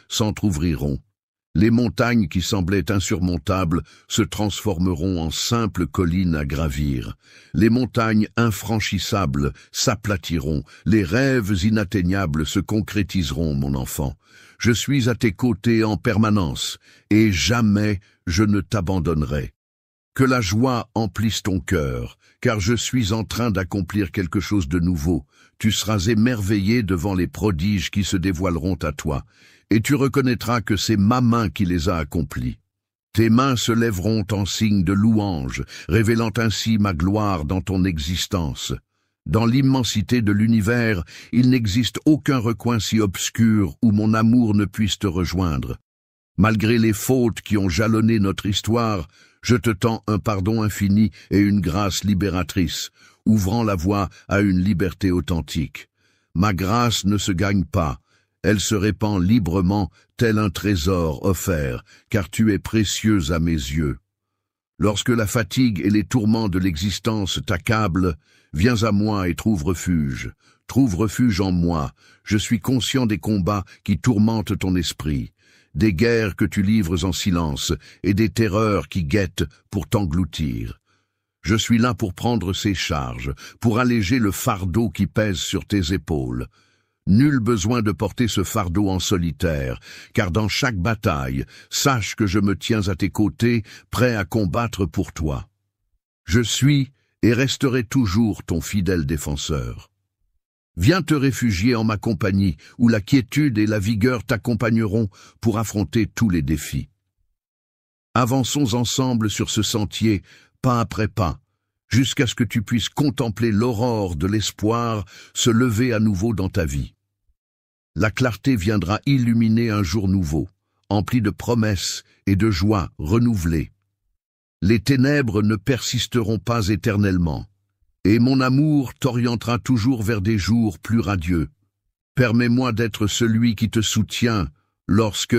s'entr'ouvriront. Les montagnes qui semblaient insurmontables se transformeront en simples collines à gravir. Les montagnes infranchissables s'aplatiront. Les rêves inatteignables se concrétiseront, mon enfant. Je suis à tes côtés en permanence, et jamais je ne t'abandonnerai. Que la joie emplisse ton cœur, car je suis en train d'accomplir quelque chose de nouveau. Tu seras émerveillé devant les prodiges qui se dévoileront à toi, et tu reconnaîtras que c'est ma main qui les a accomplis. Tes mains se lèveront en signe de louange, révélant ainsi ma gloire dans ton existence. Dans l'immensité de l'univers, il n'existe aucun recoin si obscur où mon amour ne puisse te rejoindre. Malgré les fautes qui ont jalonné notre histoire, je te tends un pardon infini et une grâce libératrice, ouvrant la voie à une liberté authentique. Ma grâce ne se gagne pas, elle se répand librement tel un trésor offert, car tu es précieuse à mes yeux. Lorsque la fatigue et les tourments de l'existence t'accablent, viens à moi et trouve refuge. Trouve refuge en moi. Je suis conscient des combats qui tourmentent ton esprit, des guerres que tu livres en silence et des terreurs qui guettent pour t'engloutir. Je suis là pour prendre ces charges, pour alléger le fardeau qui pèse sur tes épaules. Nul besoin de porter ce fardeau en solitaire, car dans chaque bataille, sache que je me tiens à tes côtés, prêt à combattre pour toi. Je suis et resterai toujours ton fidèle défenseur. Viens te réfugier en ma compagnie, où la quiétude et la vigueur t'accompagneront pour affronter tous les défis. Avançons ensemble sur ce sentier, pas après pas, jusqu'à ce que tu puisses contempler l'aurore de l'espoir se lever à nouveau dans ta vie. La clarté viendra illuminer un jour nouveau, empli de promesses et de joie renouvelées. Les ténèbres ne persisteront pas éternellement, et mon amour t'orientera toujours vers des jours plus radieux. Permets-moi d'être celui qui te soutient lorsque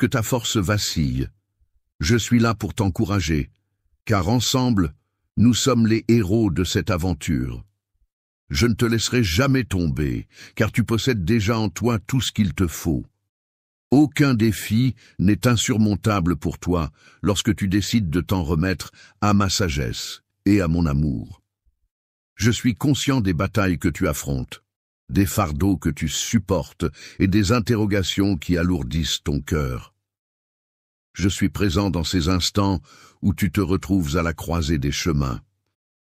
ta force vacille. Je suis là pour t'encourager, car ensemble, nous sommes les héros de cette aventure. Je ne te laisserai jamais tomber, car tu possèdes déjà en toi tout ce qu'il te faut. Aucun défi n'est insurmontable pour toi lorsque tu décides de t'en remettre à ma sagesse et à mon amour. Je suis conscient des batailles que tu affrontes, des fardeaux que tu supportes et des interrogations qui alourdissent ton cœur. Je suis présent dans ces instants où tu te retrouves à la croisée des chemins.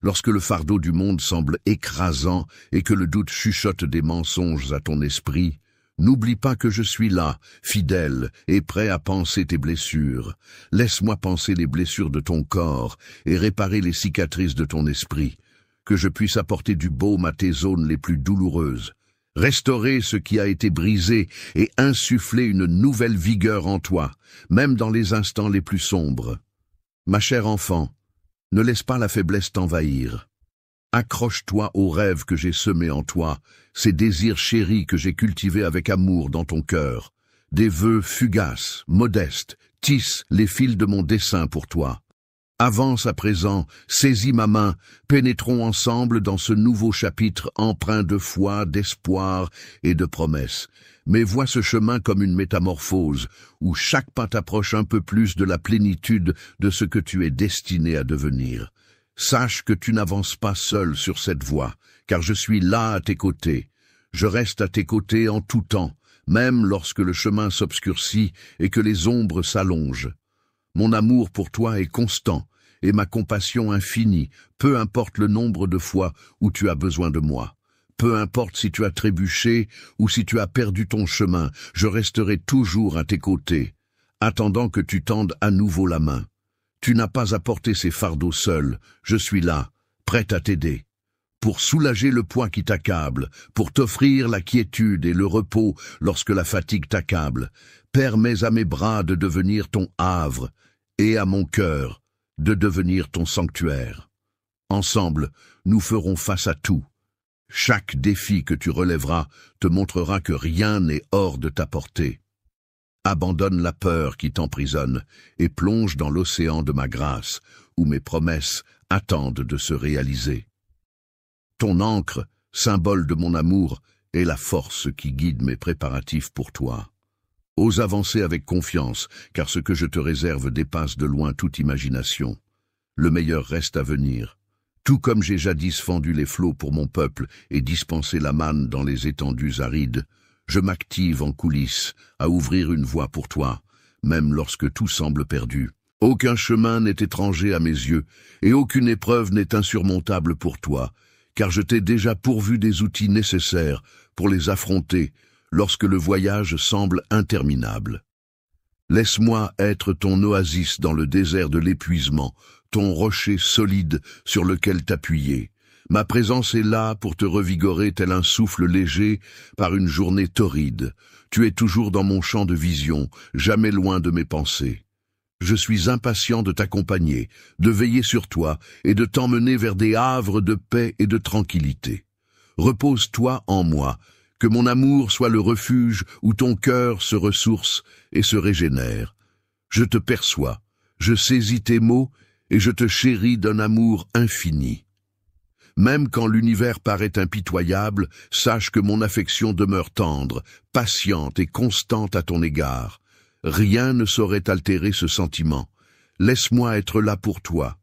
Lorsque le fardeau du monde semble écrasant et que le doute chuchote des mensonges à ton esprit, n'oublie pas que je suis là, fidèle et prêt à panser tes blessures. Laisse-moi panser les blessures de ton corps et réparer les cicatrices de ton esprit, que je puisse apporter du baume à tes zones les plus douloureuses, restaurer ce qui a été brisé et insuffler une nouvelle vigueur en toi, même dans les instants les plus sombres. Ma chère enfant, ne laisse pas la faiblesse t'envahir. Accroche-toi aux rêves que j'ai semés en toi, ces désirs chéris que j'ai cultivés avec amour dans ton cœur. Des vœux fugaces, modestes, tissent les fils de mon dessein pour toi. Avance à présent, saisis ma main, pénétrons ensemble dans ce nouveau chapitre empreint de foi, d'espoir et de promesses. Mais vois ce chemin comme une métamorphose, où chaque pas t'approche un peu plus de la plénitude de ce que tu es destiné à devenir. Sache que tu n'avances pas seul sur cette voie, car je suis là à tes côtés. Je reste à tes côtés en tout temps, même lorsque le chemin s'obscurcit et que les ombres s'allongent. Mon amour pour toi est constant, et ma compassion infinie, peu importe le nombre de fois où tu as besoin de moi. Peu importe si tu as trébuché ou si tu as perdu ton chemin, je resterai toujours à tes côtés, attendant que tu tendes à nouveau la main. Tu n'as pas à porter ces fardeaux seul, je suis là, prêt à t'aider. Pour soulager le poids qui t'accable, pour t'offrir la quiétude et le repos lorsque la fatigue t'accable, permets à mes bras de devenir ton havre, et à mon cœur de devenir ton sanctuaire. Ensemble, nous ferons face à tout. Chaque défi que tu relèveras te montrera que rien n'est hors de ta portée. Abandonne la peur qui t'emprisonne et plonge dans l'océan de ma grâce, où mes promesses attendent de se réaliser. Ton ancre, symbole de mon amour, est la force qui guide mes préparatifs pour toi. Ose avancer avec confiance, car ce que je te réserve dépasse de loin toute imagination. Le meilleur reste à venir. Tout comme j'ai jadis fendu les flots pour mon peuple et dispensé la manne dans les étendues arides, je m'active en coulisses à ouvrir une voie pour toi, même lorsque tout semble perdu. Aucun chemin n'est étranger à mes yeux, et aucune épreuve n'est insurmontable pour toi, car je t'ai déjà pourvu des outils nécessaires pour les affronter lorsque le voyage semble interminable. Laisse-moi être ton oasis dans le désert de l'épuisement, ton rocher solide sur lequel t'appuyer. Ma présence est là pour te revigorer tel un souffle léger par une journée torride. Tu es toujours dans mon champ de vision, jamais loin de mes pensées. Je suis impatient de t'accompagner, de veiller sur toi et de t'emmener vers des havres de paix et de tranquillité. Repose-toi en moi, que mon amour soit le refuge où ton cœur se ressource et se régénère. Je te perçois, je saisis tes mots et je te chéris d'un amour infini. Même quand l'univers paraît impitoyable, sache que mon affection demeure tendre, patiente et constante à ton égard. Rien ne saurait altérer ce sentiment. Laisse-moi être là pour toi.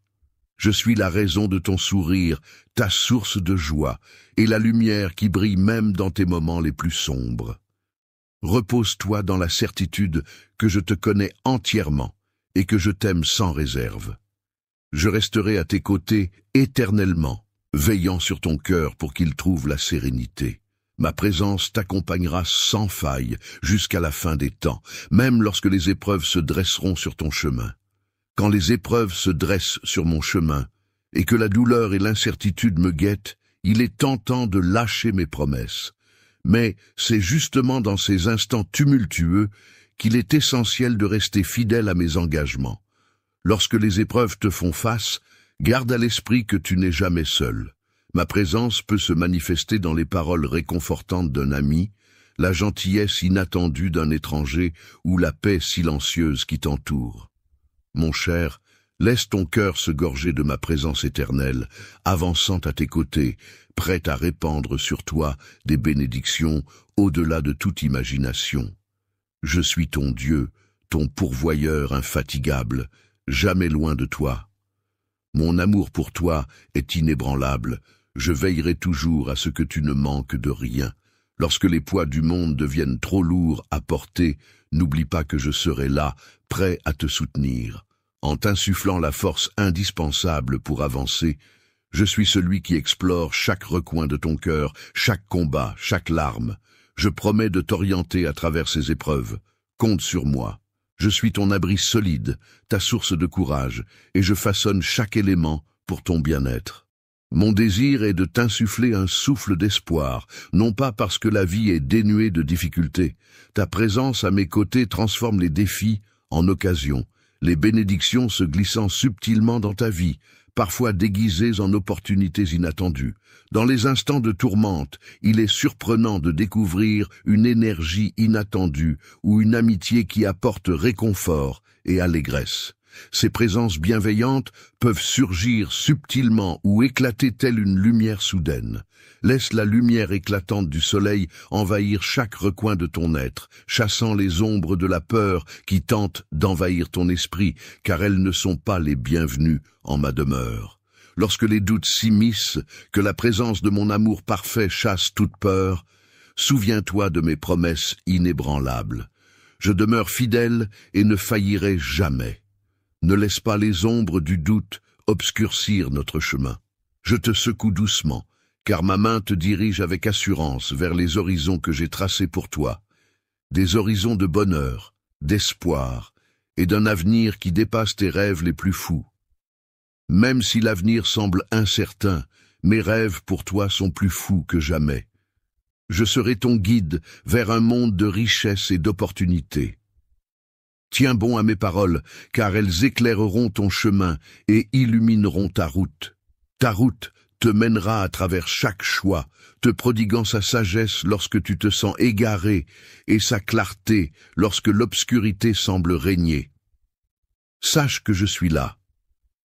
Je suis la raison de ton sourire, ta source de joie, et la lumière qui brille même dans tes moments les plus sombres. Repose-toi dans la certitude que je te connais entièrement et que je t'aime sans réserve. Je resterai à tes côtés éternellement, veillant sur ton cœur pour qu'il trouve la sérénité. Ma présence t'accompagnera sans faille jusqu'à la fin des temps, même lorsque les épreuves se dresseront sur ton chemin. Quand les épreuves se dressent sur mon chemin et que la douleur et l'incertitude me guettent, il est tentant de lâcher mes promesses. Mais c'est justement dans ces instants tumultueux qu'il est essentiel de rester fidèle à mes engagements. Lorsque les épreuves te font face, garde à l'esprit que tu n'es jamais seul. Ma présence peut se manifester dans les paroles réconfortantes d'un ami, la gentillesse inattendue d'un étranger ou la paix silencieuse qui t'entoure. Mon cher, laisse ton cœur se gorger de ma présence éternelle, avançant à tes côtés, prête à répandre sur toi des bénédictions au-delà de toute imagination. Je suis ton Dieu, ton pourvoyeur infatigable, jamais loin de toi. Mon amour pour toi est inébranlable, je veillerai toujours à ce que tu ne manques de rien. Lorsque les poids du monde deviennent trop lourds à porter, n'oublie pas que je serai là, prêt à te soutenir. En t'insufflant la force indispensable pour avancer, je suis celui qui explore chaque recoin de ton cœur, chaque combat, chaque larme. Je promets de t'orienter à travers ces épreuves. Compte sur moi. Je suis ton abri solide, ta source de courage, et je façonne chaque élément pour ton bien-être. Mon désir est de t'insuffler un souffle d'espoir, non pas parce que la vie est dénuée de difficultés. Ta présence à mes côtés transforme les défis en occasions, les bénédictions se glissant subtilement dans ta vie, parfois déguisées en opportunités inattendues. Dans les instants de tourmente, il est surprenant de découvrir une énergie inattendue ou une amitié qui apporte réconfort et allégresse. Ces présences bienveillantes peuvent surgir subtilement ou éclater telle une lumière soudaine. Laisse la lumière éclatante du soleil envahir chaque recoin de ton être, chassant les ombres de la peur qui tentent d'envahir ton esprit, car elles ne sont pas les bienvenues en ma demeure. Lorsque les doutes s'immiscent, que la présence de mon amour parfait chasse toute peur, souviens-toi de mes promesses inébranlables. Je demeure fidèle et ne faillirai jamais. Ne laisse pas les ombres du doute obscurcir notre chemin. Je te secoue doucement, car ma main te dirige avec assurance vers les horizons que j'ai tracés pour toi. Des horizons de bonheur, d'espoir et d'un avenir qui dépasse tes rêves les plus fous. Même si l'avenir semble incertain, mes rêves pour toi sont plus fous que jamais. Je serai ton guide vers un monde de richesse et d'opportunités. Tiens bon à mes paroles, car elles éclaireront ton chemin et illumineront ta route. Ta route te mènera à travers chaque choix, te prodiguant sa sagesse lorsque tu te sens égaré et sa clarté lorsque l'obscurité semble régner. Sache que je suis là.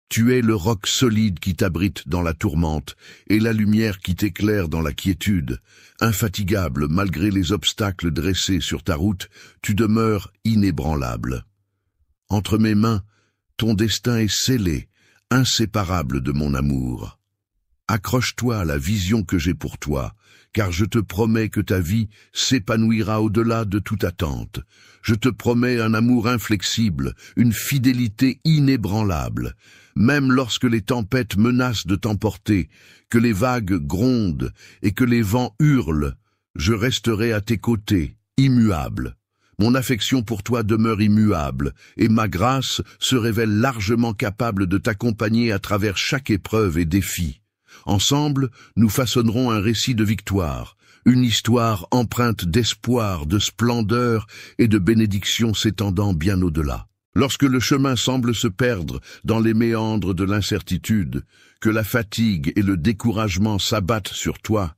Tu es le roc solide qui t'abrite dans la tourmente, et la lumière qui t'éclaire dans la quiétude. Infatigable malgré les obstacles dressés sur ta route, tu demeures inébranlable. Entre mes mains, ton destin est scellé, inséparable de mon amour. Accroche-toi à la vision que j'ai pour toi, car je te promets que ta vie s'épanouira au-delà de toute attente. Je te promets un amour inflexible, une fidélité inébranlable. Même lorsque les tempêtes menacent de t'emporter, que les vagues grondent et que les vents hurlent, je resterai à tes côtés, immuable. Mon affection pour toi demeure immuable, et ma grâce se révèle largement capable de t'accompagner à travers chaque épreuve et défi. Ensemble, nous façonnerons un récit de victoire, une histoire empreinte d'espoir, de splendeur et de bénédiction s'étendant bien au-delà. Lorsque le chemin semble se perdre dans les méandres de l'incertitude, que la fatigue et le découragement s'abattent sur toi,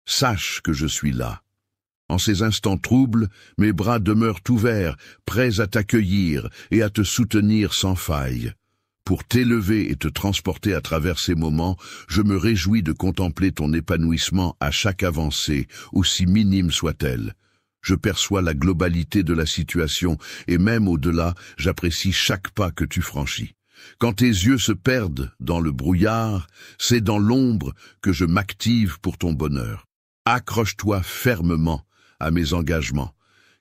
sache que je suis là. En ces instants troubles, mes bras demeurent ouverts, prêts à t'accueillir et à te soutenir sans faille. Pour t'élever et te transporter à travers ces moments, je me réjouis de contempler ton épanouissement à chaque avancée, aussi minime soit-elle. Je perçois la globalité de la situation et même au-delà, j'apprécie chaque pas que tu franchis. Quand tes yeux se perdent dans le brouillard, c'est dans l'ombre que je m'active pour ton bonheur. Accroche-toi fermement à mes engagements,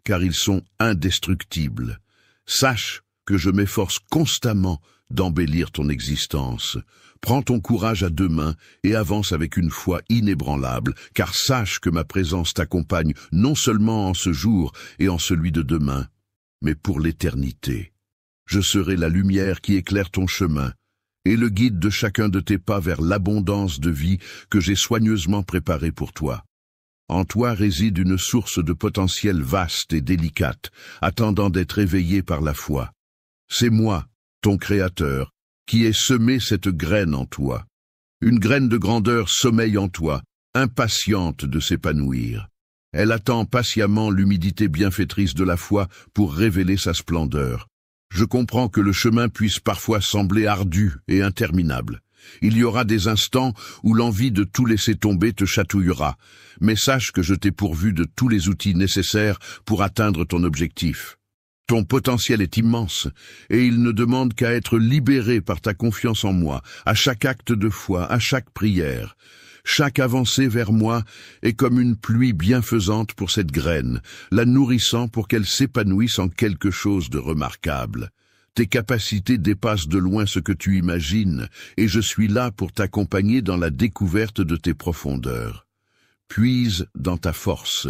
car ils sont indestructibles. Sache que je m'efforce constamment d'embellir ton existence. Prends ton courage à deux mains et avance avec une foi inébranlable, car sache que ma présence t'accompagne non seulement en ce jour et en celui de demain, mais pour l'éternité. Je serai la lumière qui éclaire ton chemin et le guide de chacun de tes pas vers l'abondance de vie que j'ai soigneusement préparée pour toi. En toi réside une source de potentiel vaste et délicate, attendant d'être éveillée par la foi. C'est moi, ton Créateur, qui ai semé cette graine en toi. Une graine de grandeur sommeille en toi, impatiente de s'épanouir. Elle attend patiemment l'humidité bienfaitrice de la foi pour révéler sa splendeur. Je comprends que le chemin puisse parfois sembler ardu et interminable. Il y aura des instants où l'envie de tout laisser tomber te chatouillera, mais sache que je t'ai pourvu de tous les outils nécessaires pour atteindre ton objectif. Ton potentiel est immense, et il ne demande qu'à être libéré par ta confiance en moi, à chaque acte de foi, à chaque prière. Chaque avancée vers moi est comme une pluie bienfaisante pour cette graine, la nourrissant pour qu'elle s'épanouisse en quelque chose de remarquable. Tes capacités dépassent de loin ce que tu imagines, et je suis là pour t'accompagner dans la découverte de tes profondeurs. Puise dans ta force,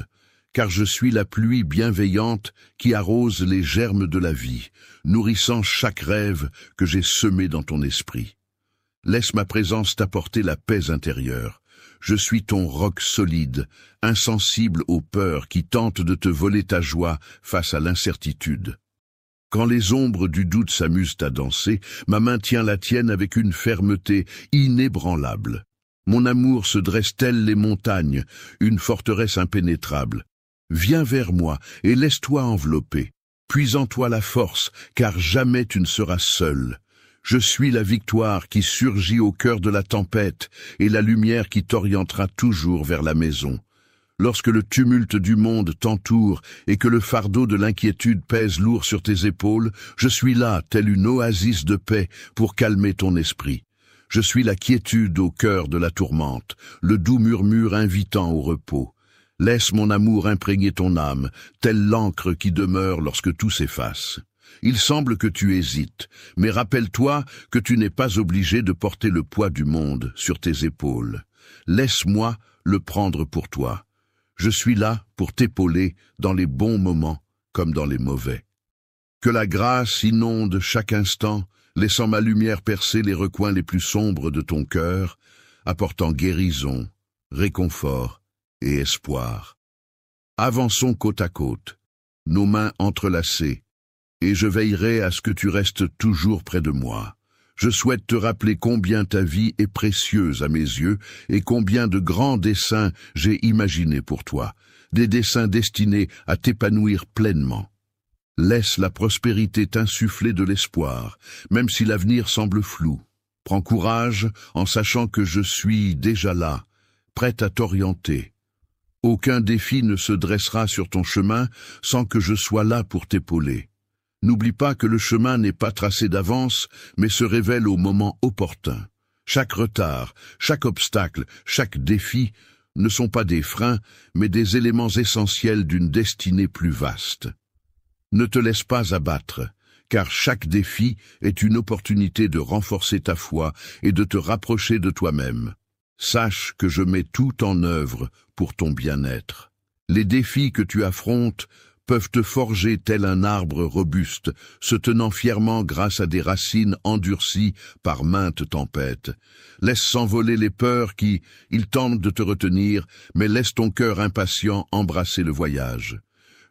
car je suis la pluie bienveillante qui arrose les germes de la vie, nourrissant chaque rêve que j'ai semé dans ton esprit. Laisse ma présence t'apporter la paix intérieure. Je suis ton roc solide, insensible aux peurs qui tentent de te voler ta joie face à l'incertitude. Quand les ombres du doute s'amusent à danser, ma main tient la tienne avec une fermeté inébranlable. Mon amour se dresse telles les montagnes, une forteresse impénétrable. Viens vers moi et laisse-toi envelopper. Puise en toi la force, car jamais tu ne seras seul. Je suis la victoire qui surgit au cœur de la tempête et la lumière qui t'orientera toujours vers la maison. Lorsque le tumulte du monde t'entoure et que le fardeau de l'inquiétude pèse lourd sur tes épaules, je suis là, telle une oasis de paix, pour calmer ton esprit. Je suis la quiétude au cœur de la tourmente, le doux murmure invitant au repos. Laisse mon amour imprégner ton âme, telle l'encre qui demeure lorsque tout s'efface. Il semble que tu hésites, mais rappelle-toi que tu n'es pas obligé de porter le poids du monde sur tes épaules. Laisse-moi le prendre pour toi. Je suis là pour t'épauler dans les bons moments comme dans les mauvais. Que la grâce inonde chaque instant, laissant ma lumière percer les recoins les plus sombres de ton cœur, apportant guérison, réconfort et espoir. Avançons côte à côte, nos mains entrelacées, et je veillerai à ce que tu restes toujours près de moi. Je souhaite te rappeler combien ta vie est précieuse à mes yeux et combien de grands desseins j'ai imaginés pour toi, des desseins destinés à t'épanouir pleinement. Laisse la prospérité t'insuffler de l'espoir, même si l'avenir semble flou. Prends courage en sachant que je suis déjà là, prêt à t'orienter. Aucun défi ne se dressera sur ton chemin sans que je sois là pour t'épauler. N'oublie pas que le chemin n'est pas tracé d'avance, mais se révèle au moment opportun. Chaque retard, chaque obstacle, chaque défi ne sont pas des freins, mais des éléments essentiels d'une destinée plus vaste. Ne te laisse pas abattre, car chaque défi est une opportunité de renforcer ta foi et de te rapprocher de toi-même. Sache que je mets tout en œuvre pour ton bien-être. Les défis que tu affrontes peuvent te forger tel un arbre robuste, se tenant fièrement grâce à des racines endurcies par maintes tempêtes. Laisse s'envoler les peurs qui, ils tentent de te retenir, mais laisse ton cœur impatient embrasser le voyage.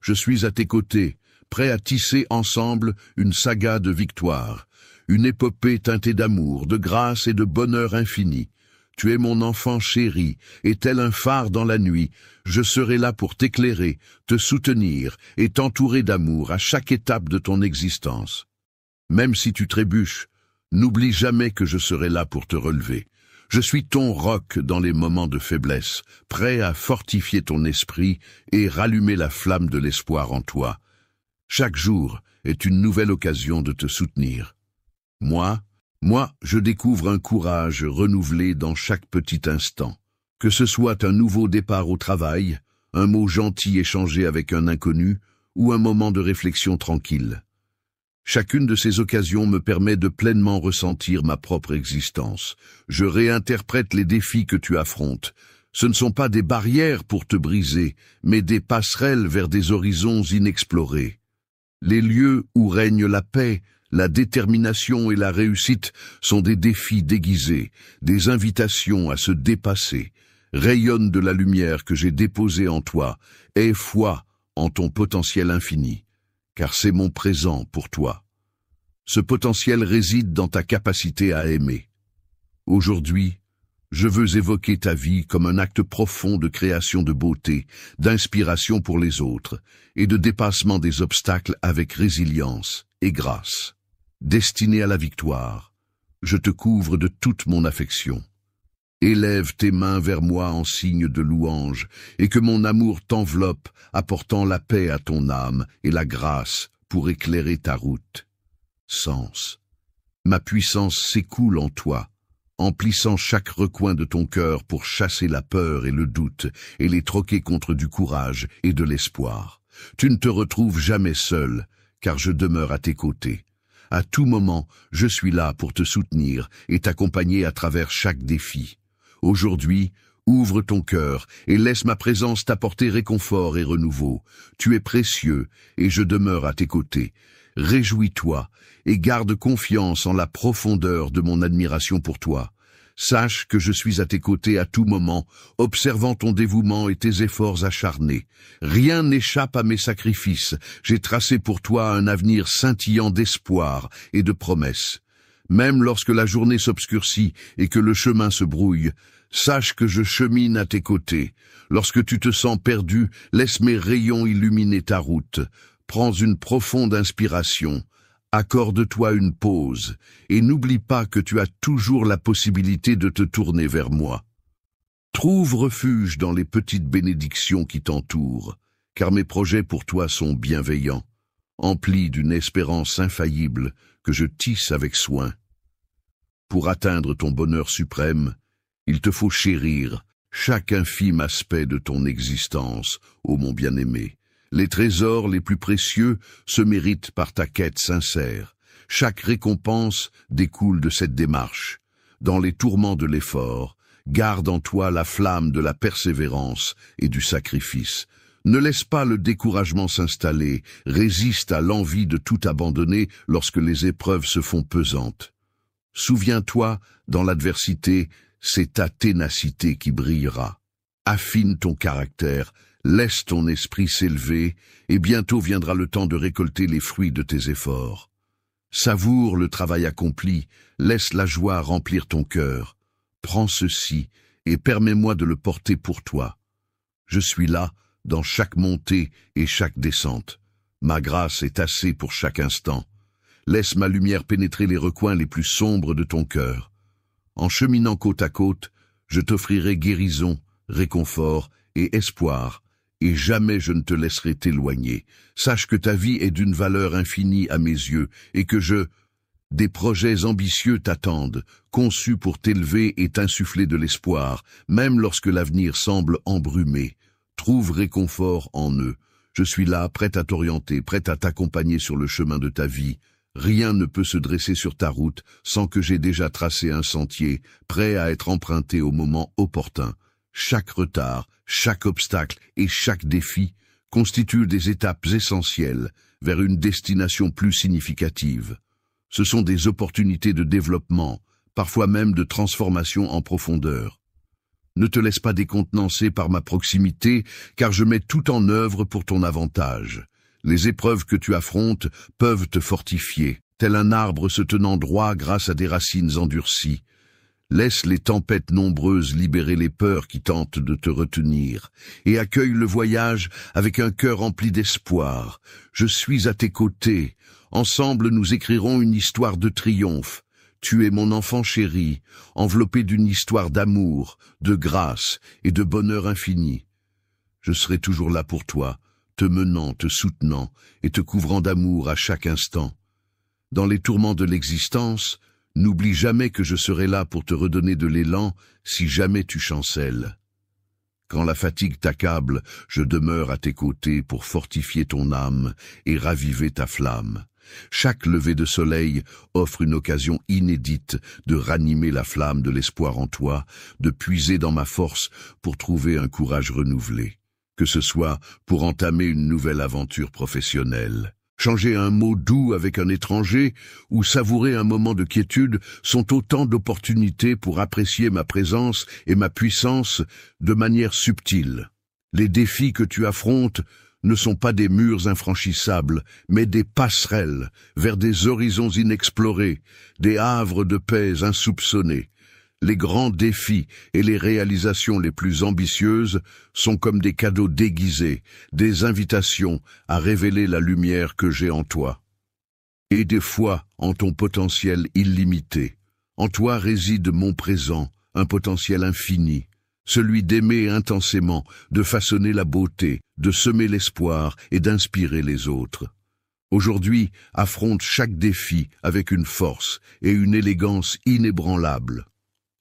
Je suis à tes côtés, prêt à tisser ensemble une saga de victoire, une épopée teintée d'amour, de grâce et de bonheur infini. Tu es mon enfant chéri, et tel un phare dans la nuit, je serai là pour t'éclairer, te soutenir et t'entourer d'amour à chaque étape de ton existence. Même si tu trébuches, n'oublie jamais que je serai là pour te relever. Je suis ton roc dans les moments de faiblesse, prêt à fortifier ton esprit et rallumer la flamme de l'espoir en toi. Chaque jour est une nouvelle occasion de te soutenir. Moi, je découvre un courage renouvelé dans chaque petit instant. Que ce soit un nouveau départ au travail, un mot gentil échangé avec un inconnu ou un moment de réflexion tranquille. Chacune de ces occasions me permet de pleinement ressentir ma propre existence. Je réinterprète les défis que tu affrontes. Ce ne sont pas des barrières pour te briser, mais des passerelles vers des horizons inexplorés. Les lieux où règne la paix, la détermination et la réussite sont des défis déguisés, des invitations à se dépasser. Rayonne de la lumière que j'ai déposée en toi, aie foi en ton potentiel infini, car c'est mon présent pour toi. Ce potentiel réside dans ta capacité à aimer. Aujourd'hui, je veux évoquer ta vie comme un acte profond de création de beauté, d'inspiration pour les autres et de dépassement des obstacles avec résilience et grâce. Destiné à la victoire, je te couvre de toute mon affection. Élève tes mains vers moi en signe de louange, et que mon amour t'enveloppe, apportant la paix à ton âme et la grâce pour éclairer ta route. Sens. Ma puissance s'écoule en toi, emplissant chaque recoin de ton cœur pour chasser la peur et le doute, et les troquer contre du courage et de l'espoir. Tu ne te retrouves jamais seul, car je demeure à tes côtés. À tout moment, je suis là pour te soutenir et t'accompagner à travers chaque défi. Aujourd'hui, ouvre ton cœur et laisse ma présence t'apporter réconfort et renouveau. Tu es précieux et je demeure à tes côtés. Réjouis-toi et garde confiance en la profondeur de mon admiration pour toi. Sache que je suis à tes côtés à tout moment, observant ton dévouement et tes efforts acharnés. Rien n'échappe à mes sacrifices. J'ai tracé pour toi un avenir scintillant d'espoir et de promesses. Même lorsque la journée s'obscurcit et que le chemin se brouille, sache que je chemine à tes côtés. Lorsque tu te sens perdu, laisse mes rayons illuminer ta route. Prends une profonde inspiration. Accorde-toi une pause et n'oublie pas que tu as toujours la possibilité de te tourner vers moi. Trouve refuge dans les petites bénédictions qui t'entourent, car mes projets pour toi sont bienveillants, emplis d'une espérance infaillible que je tisse avec soin. Pour atteindre ton bonheur suprême, il te faut chérir chaque infime aspect de ton existence, ô mon bien-aimé. Les trésors les plus précieux se méritent par ta quête sincère. Chaque récompense découle de cette démarche. Dans les tourments de l'effort, garde en toi la flamme de la persévérance et du sacrifice. Ne laisse pas le découragement s'installer, résiste à l'envie de tout abandonner lorsque les épreuves se font pesantes. Souviens-toi, dans l'adversité, c'est ta ténacité qui brillera. Affine ton caractère, laisse ton esprit s'élever, et bientôt viendra le temps de récolter les fruits de tes efforts. Savoure le travail accompli, laisse la joie remplir ton cœur. Prends ceci, et permets-moi de le porter pour toi. Je suis là, dans chaque montée et chaque descente. Ma grâce est assez pour chaque instant. Laisse ma lumière pénétrer les recoins les plus sombres de ton cœur. En cheminant côte à côte, je t'offrirai guérison, réconfort et espoir, et jamais je ne te laisserai t'éloigner. Sache que ta vie est d'une valeur infinie à mes yeux, et que des projets ambitieux t'attendent, conçus pour t'élever et t'insuffler de l'espoir, même lorsque l'avenir semble embrumé. Trouve réconfort en eux. Je suis là, prêt à t'orienter, prêt à t'accompagner sur le chemin de ta vie. Rien ne peut se dresser sur ta route sans que j'aie déjà tracé un sentier, prêt à être emprunté au moment opportun. Chaque retard, chaque obstacle et chaque défi constituent des étapes essentielles vers une destination plus significative. Ce sont des opportunités de développement, parfois même de transformation en profondeur. Ne te laisse pas décontenancer par ma proximité, car je mets tout en œuvre pour ton avantage. Les épreuves que tu affrontes peuvent te fortifier, tel un arbre se tenant droit grâce à des racines endurcies. Laisse les tempêtes nombreuses libérer les peurs qui tentent de te retenir, et accueille le voyage avec un cœur rempli d'espoir. Je suis à tes côtés. Ensemble, nous écrirons une histoire de triomphe. Tu es mon enfant chéri, enveloppé d'une histoire d'amour, de grâce et de bonheur infini. Je serai toujours là pour toi, te menant, te soutenant et te couvrant d'amour à chaque instant. Dans les tourments de l'existence, n'oublie jamais que je serai là pour te redonner de l'élan si jamais tu chancelles. Quand la fatigue t'accable, je demeure à tes côtés pour fortifier ton âme et raviver ta flamme. Chaque lever de soleil offre une occasion inédite de ranimer la flamme de l'espoir en toi, de puiser dans ma force pour trouver un courage renouvelé, que ce soit pour entamer une nouvelle aventure professionnelle. Changer un mot doux avec un étranger ou savourer un moment de quiétude sont autant d'opportunités pour apprécier ma présence et ma puissance de manière subtile. Les défis que tu affrontes ne sont pas des murs infranchissables, mais des passerelles vers des horizons inexplorés, des havres de paix insoupçonnés. Les grands défis et les réalisations les plus ambitieuses sont comme des cadeaux déguisés, des invitations à révéler la lumière que j'ai en toi. Et des fois en ton potentiel illimité. En toi réside mon présent, un potentiel infini. Celui d'aimer intensément, de façonner la beauté, de semer l'espoir et d'inspirer les autres. Aujourd'hui, affronte chaque défi avec une force et une élégance inébranlables.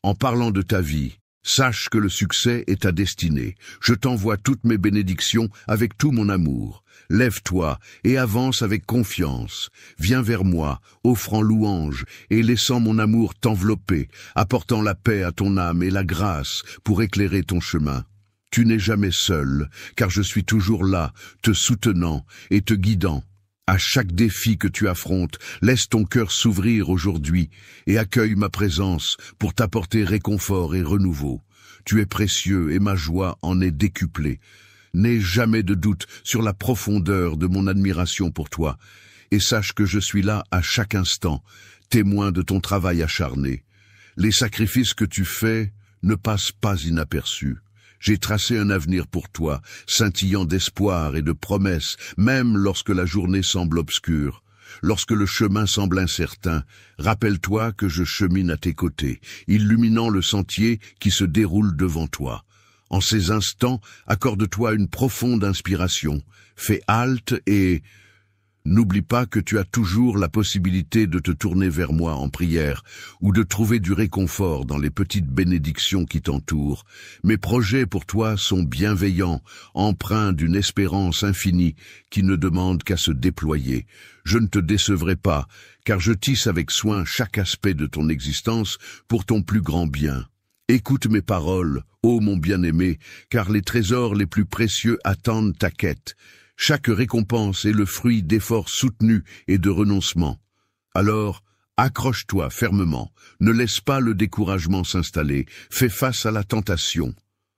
En parlant de ta vie, sache que le succès est ta destinée. Je t'envoie toutes mes bénédictions avec tout mon amour. Lève-toi et avance avec confiance. Viens vers moi, offrant louange et laissant mon amour t'envelopper, apportant la paix à ton âme et la grâce pour éclairer ton chemin. Tu n'es jamais seul, car je suis toujours là, te soutenant et te guidant. À chaque défi que tu affrontes, laisse ton cœur s'ouvrir aujourd'hui et accueille ma présence pour t'apporter réconfort et renouveau. Tu es précieux et ma joie en est décuplée. N'aie jamais de doute sur la profondeur de mon admiration pour toi, et sache que je suis là à chaque instant, témoin de ton travail acharné. Les sacrifices que tu fais ne passent pas inaperçus. J'ai tracé un avenir pour toi, scintillant d'espoir et de promesses, même lorsque la journée semble obscure. Lorsque le chemin semble incertain, rappelle-toi que je chemine à tes côtés, illuminant le sentier qui se déroule devant toi. En ces instants, accorde-toi une profonde inspiration, fais halte et n'oublie pas que tu as toujours la possibilité de te tourner vers moi en prière ou de trouver du réconfort dans les petites bénédictions qui t'entourent. Mes projets pour toi sont bienveillants, empreints d'une espérance infinie qui ne demande qu'à se déployer. Je ne te décevrai pas, car je tisse avec soin chaque aspect de ton existence pour ton plus grand bien. Écoute mes paroles, ô mon bien-aimé, car les trésors les plus précieux attendent ta quête. Chaque récompense est le fruit d'efforts soutenus et de renoncements. Alors, accroche-toi fermement, ne laisse pas le découragement s'installer, fais face à la tentation.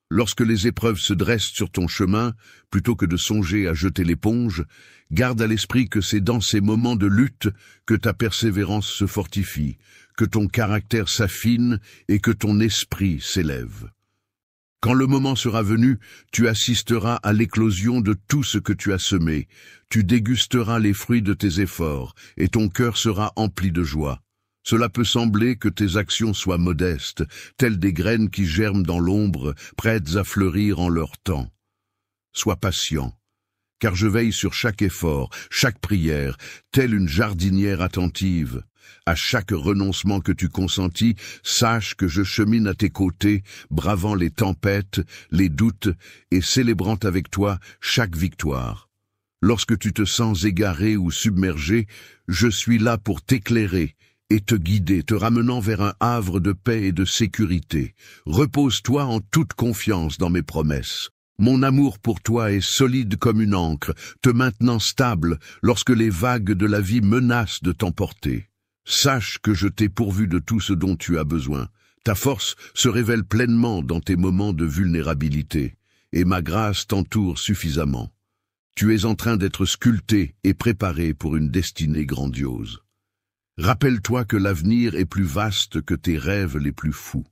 Lorsque les épreuves se dressent sur ton chemin, plutôt que de songer à jeter l'éponge, garde à l'esprit que c'est dans ces moments de lutte que ta persévérance se fortifie, que ton caractère s'affine et que ton esprit s'élève. Quand le moment sera venu, tu assisteras à l'éclosion de tout ce que tu as semé, tu dégusteras les fruits de tes efforts, et ton cœur sera empli de joie. Cela peut sembler que tes actions soient modestes, telles des graines qui germent dans l'ombre, prêtes à fleurir en leur temps. Sois patient, car je veille sur chaque effort, chaque prière, telle une jardinière attentive. À chaque renoncement que tu consentis, sache que je chemine à tes côtés, bravant les tempêtes, les doutes, et célébrant avec toi chaque victoire. Lorsque tu te sens égaré ou submergé, je suis là pour t'éclairer et te guider, te ramenant vers un havre de paix et de sécurité. Repose-toi en toute confiance dans mes promesses. Mon amour pour toi est solide comme une ancre, te maintenant stable lorsque les vagues de la vie menacent de t'emporter. Sache que je t'ai pourvu de tout ce dont tu as besoin. Ta force se révèle pleinement dans tes moments de vulnérabilité, et ma grâce t'entoure suffisamment. Tu es en train d'être sculpté et préparé pour une destinée grandiose. Rappelle-toi que l'avenir est plus vaste que tes rêves les plus fous.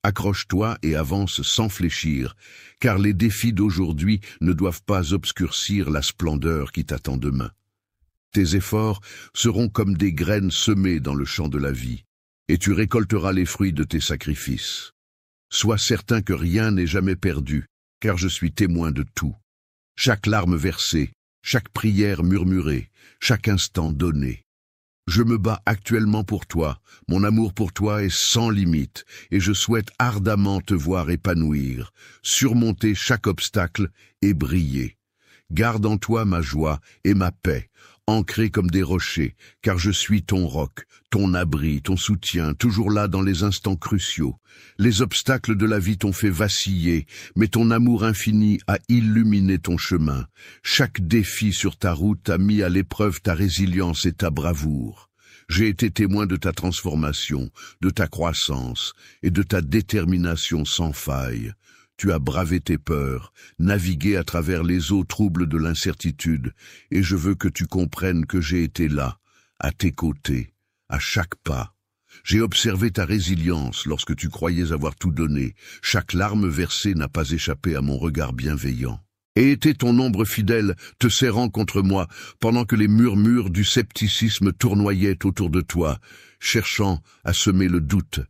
Accroche-toi et avance sans fléchir, car les défis d'aujourd'hui ne doivent pas obscurcir la splendeur qui t'attend demain. Tes efforts seront comme des graines semées dans le champ de la vie, et tu récolteras les fruits de tes sacrifices. Sois certain que rien n'est jamais perdu, car je suis témoin de tout. Chaque larme versée, chaque prière murmurée, chaque instant donné. Je me bats actuellement pour toi, mon amour pour toi est sans limite, et je souhaite ardemment te voir épanouir, surmonter chaque obstacle et briller. Garde en toi ma joie et ma paix, ancrés comme des rochers, car je suis ton roc, ton abri, ton soutien, toujours là dans les instants cruciaux. Les obstacles de la vie t'ont fait vaciller, mais ton amour infini a illuminé ton chemin. Chaque défi sur ta route a mis à l'épreuve ta résilience et ta bravoure. J'ai été témoin de ta transformation, de ta croissance et de ta détermination sans faille. Tu as bravé tes peurs, navigué à travers les eaux troubles de l'incertitude, et je veux que tu comprennes que j'ai été là, à tes côtés, à chaque pas. J'ai observé ta résilience lorsque tu croyais avoir tout donné. Chaque larme versée n'a pas échappé à mon regard bienveillant. Et était ton ombre fidèle, te serrant contre moi, pendant que les murmures du scepticisme tournoyaient autour de toi, cherchant à semer le doute.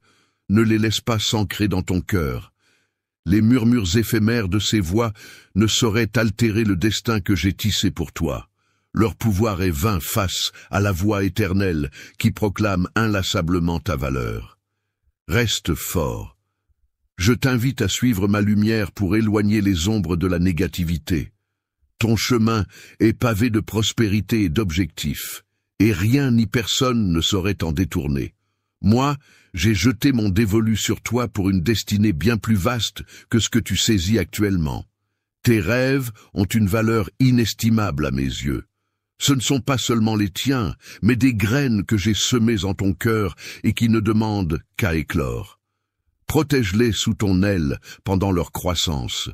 Ne les laisse pas s'ancrer dans ton cœur. Les murmures éphémères de ces voix ne sauraient altérer le destin que j'ai tissé pour toi. Leur pouvoir est vain face à la voix éternelle qui proclame inlassablement ta valeur. Reste fort. Je t'invite à suivre ma lumière pour éloigner les ombres de la négativité. Ton chemin est pavé de prospérité et d'objectifs, et rien ni personne ne saurait t'en détourner. Moi, j'ai jeté mon dévolu sur toi pour une destinée bien plus vaste que ce que tu saisis actuellement. Tes rêves ont une valeur inestimable à mes yeux. Ce ne sont pas seulement les tiens, mais des graines que j'ai semées en ton cœur et qui ne demandent qu'à éclore. Protège-les sous ton aile pendant leur croissance.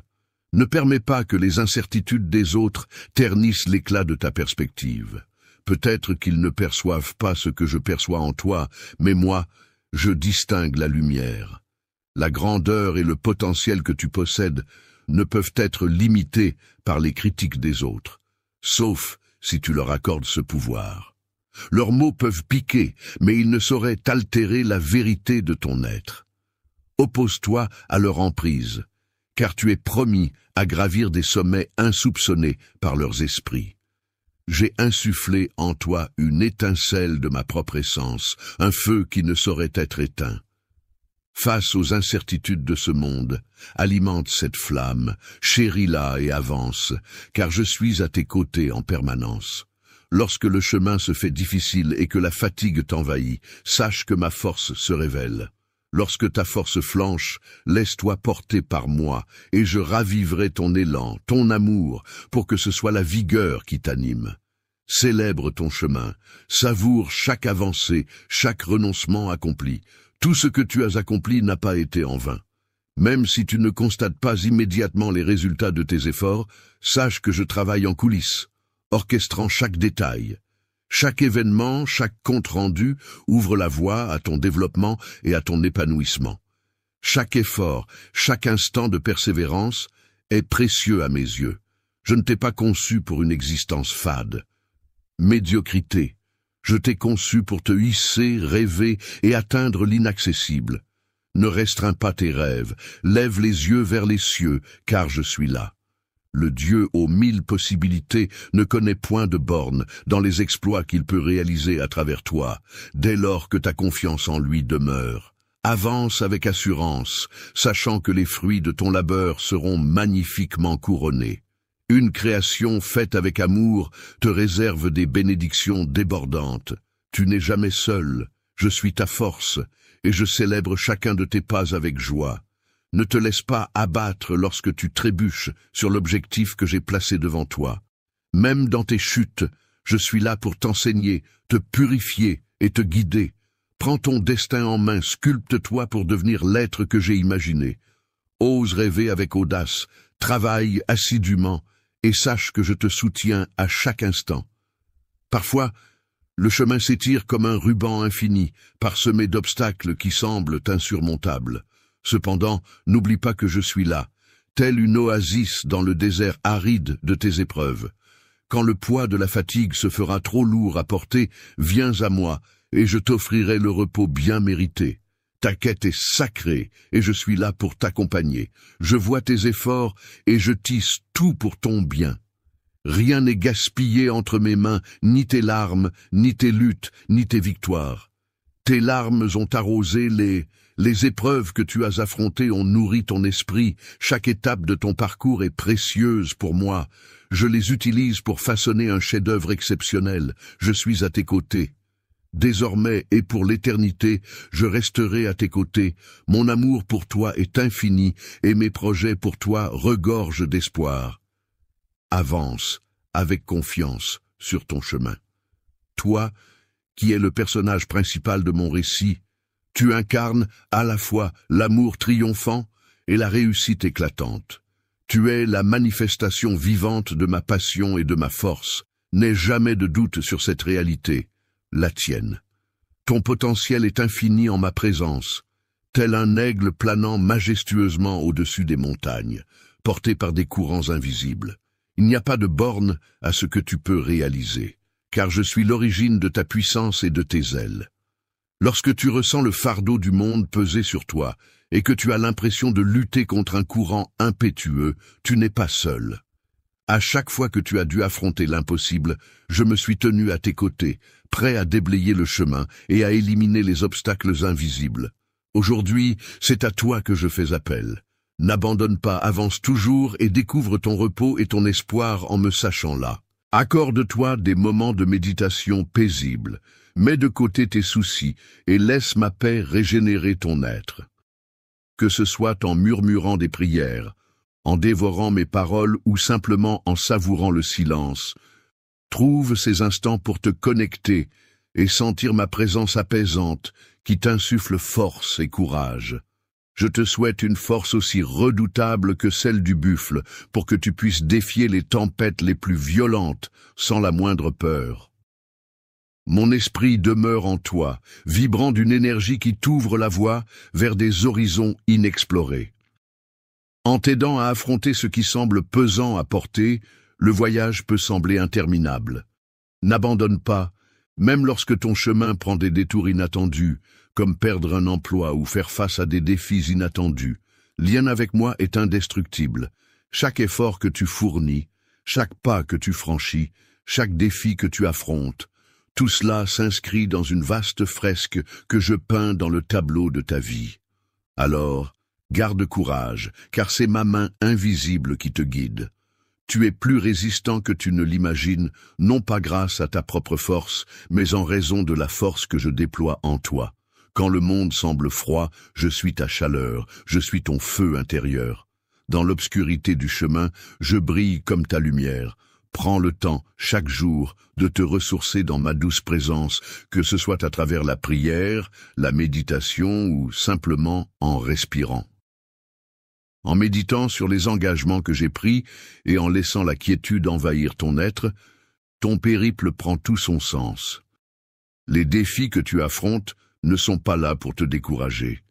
Ne permets pas que les incertitudes des autres ternissent l'éclat de ta perspective. Peut-être qu'ils ne perçoivent pas ce que je perçois en toi, mais moi, je distingue la lumière. La grandeur et le potentiel que tu possèdes ne peuvent être limités par les critiques des autres, sauf si tu leur accordes ce pouvoir. Leurs mots peuvent piquer, mais ils ne sauraient altérer la vérité de ton être. Oppose-toi à leur emprise, car tu es promis à gravir des sommets insoupçonnés par leurs esprits. J'ai insufflé en toi une étincelle de ma propre essence, un feu qui ne saurait être éteint. Face aux incertitudes de ce monde, alimente cette flamme, chéris-la et avance, car je suis à tes côtés en permanence. Lorsque le chemin se fait difficile et que la fatigue t'envahit, sache que ma force se révèle. Lorsque ta force flanche, laisse-toi porter par moi, et je raviverai ton élan, ton amour, pour que ce soit la vigueur qui t'anime. Célèbre ton chemin, savoure chaque avancée, chaque renoncement accompli. Tout ce que tu as accompli n'a pas été en vain. Même si tu ne constates pas immédiatement les résultats de tes efforts, sache que je travaille en coulisses, orchestrant chaque détail. Chaque événement, chaque compte-rendu ouvre la voie à ton développement et à ton épanouissement. Chaque effort, chaque instant de persévérance est précieux à mes yeux. Je ne t'ai pas conçu pour une existence fade. Médiocrité, je t'ai conçu pour te hisser, rêver et atteindre l'inaccessible. Ne restreins pas tes rêves, lève les yeux vers les cieux, car je suis là. Le Dieu aux 1000 possibilités ne connaît point de bornes dans les exploits qu'il peut réaliser à travers toi, dès lors que ta confiance en lui demeure. Avance avec assurance, sachant que les fruits de ton labeur seront magnifiquement couronnés. Une création faite avec amour te réserve des bénédictions débordantes. Tu n'es jamais seul, je suis ta force, et je célèbre chacun de tes pas avec joie. Ne te laisse pas abattre lorsque tu trébuches sur l'objectif que j'ai placé devant toi. Même dans tes chutes, je suis là pour t'enseigner, te purifier et te guider. Prends ton destin en main, sculpte-toi pour devenir l'être que j'ai imaginé. Ose rêver avec audace, travaille assidûment, et sache que je te soutiens à chaque instant. Parfois, le chemin s'étire comme un ruban infini, parsemé d'obstacles qui semblent insurmontables. Cependant, n'oublie pas que je suis là, telle une oasis dans le désert aride de tes épreuves. Quand le poids de la fatigue se fera trop lourd à porter, viens à moi, et je t'offrirai le repos bien mérité. Ta quête est sacrée, et je suis là pour t'accompagner. Je vois tes efforts, et je tisse tout pour ton bien. Rien n'est gaspillé entre mes mains, ni tes larmes, ni tes luttes, ni tes victoires. Tes larmes ont arrosé les épreuves que tu as affrontées ont nourri ton esprit. Chaque étape de ton parcours est précieuse pour moi. Je les utilise pour façonner un chef-d'œuvre exceptionnel. Je suis à tes côtés. Désormais et pour l'éternité, je resterai à tes côtés. Mon amour pour toi est infini et mes projets pour toi regorgent d'espoir. Avance avec confiance sur ton chemin. Toi, qui es le personnage principal de mon récit, tu incarnes à la fois l'amour triomphant et la réussite éclatante. Tu es la manifestation vivante de ma passion et de ma force. N'aie jamais de doute sur cette réalité, la tienne. Ton potentiel est infini en ma présence, tel un aigle planant majestueusement au-dessus des montagnes, porté par des courants invisibles. Il n'y a pas de borne à ce que tu peux réaliser, car je suis l'origine de ta puissance et de tes ailes. Lorsque tu ressens le fardeau du monde peser sur toi, et que tu as l'impression de lutter contre un courant impétueux, tu n'es pas seul. À chaque fois que tu as dû affronter l'impossible, je me suis tenu à tes côtés, prêt à déblayer le chemin et à éliminer les obstacles invisibles. Aujourd'hui, c'est à toi que je fais appel. N'abandonne pas, avance toujours et découvre ton repos et ton espoir en me sachant là. Accorde-toi des moments de méditation paisibles, mets de côté tes soucis et laisse ma paix régénérer ton être. Que ce soit en murmurant des prières, en dévorant mes paroles ou simplement en savourant le silence, trouve ces instants pour te connecter et sentir ma présence apaisante qui t'insuffle force et courage. Je te souhaite une force aussi redoutable que celle du buffle pour que tu puisses défier les tempêtes les plus violentes sans la moindre peur. Mon esprit demeure en toi, vibrant d'une énergie qui t'ouvre la voie vers des horizons inexplorés. En t'aidant à affronter ce qui semble pesant à porter, le voyage peut sembler interminable. N'abandonne pas, même lorsque ton chemin prend des détours inattendus, comme perdre un emploi ou faire face à des défis inattendus. Lien avec moi est indestructible. Chaque effort que tu fournis, chaque pas que tu franchis, chaque défi que tu affrontes, tout cela s'inscrit dans une vaste fresque que je peins dans le tableau de ta vie. Alors, garde courage, car c'est ma main invisible qui te guide. Tu es plus résistant que tu ne l'imagines, non pas grâce à ta propre force, mais en raison de la force que je déploie en toi. Quand le monde semble froid, je suis ta chaleur, je suis ton feu intérieur. Dans l'obscurité du chemin, je brille comme ta lumière. Prends le temps, chaque jour, de te ressourcer dans ma douce présence, que ce soit à travers la prière, la méditation ou simplement en respirant. En méditant sur les engagements que j'ai pris et en laissant la quiétude envahir ton être, ton périple prend tout son sens. Les défis que tu affrontes ne sont pas là pour te décourager.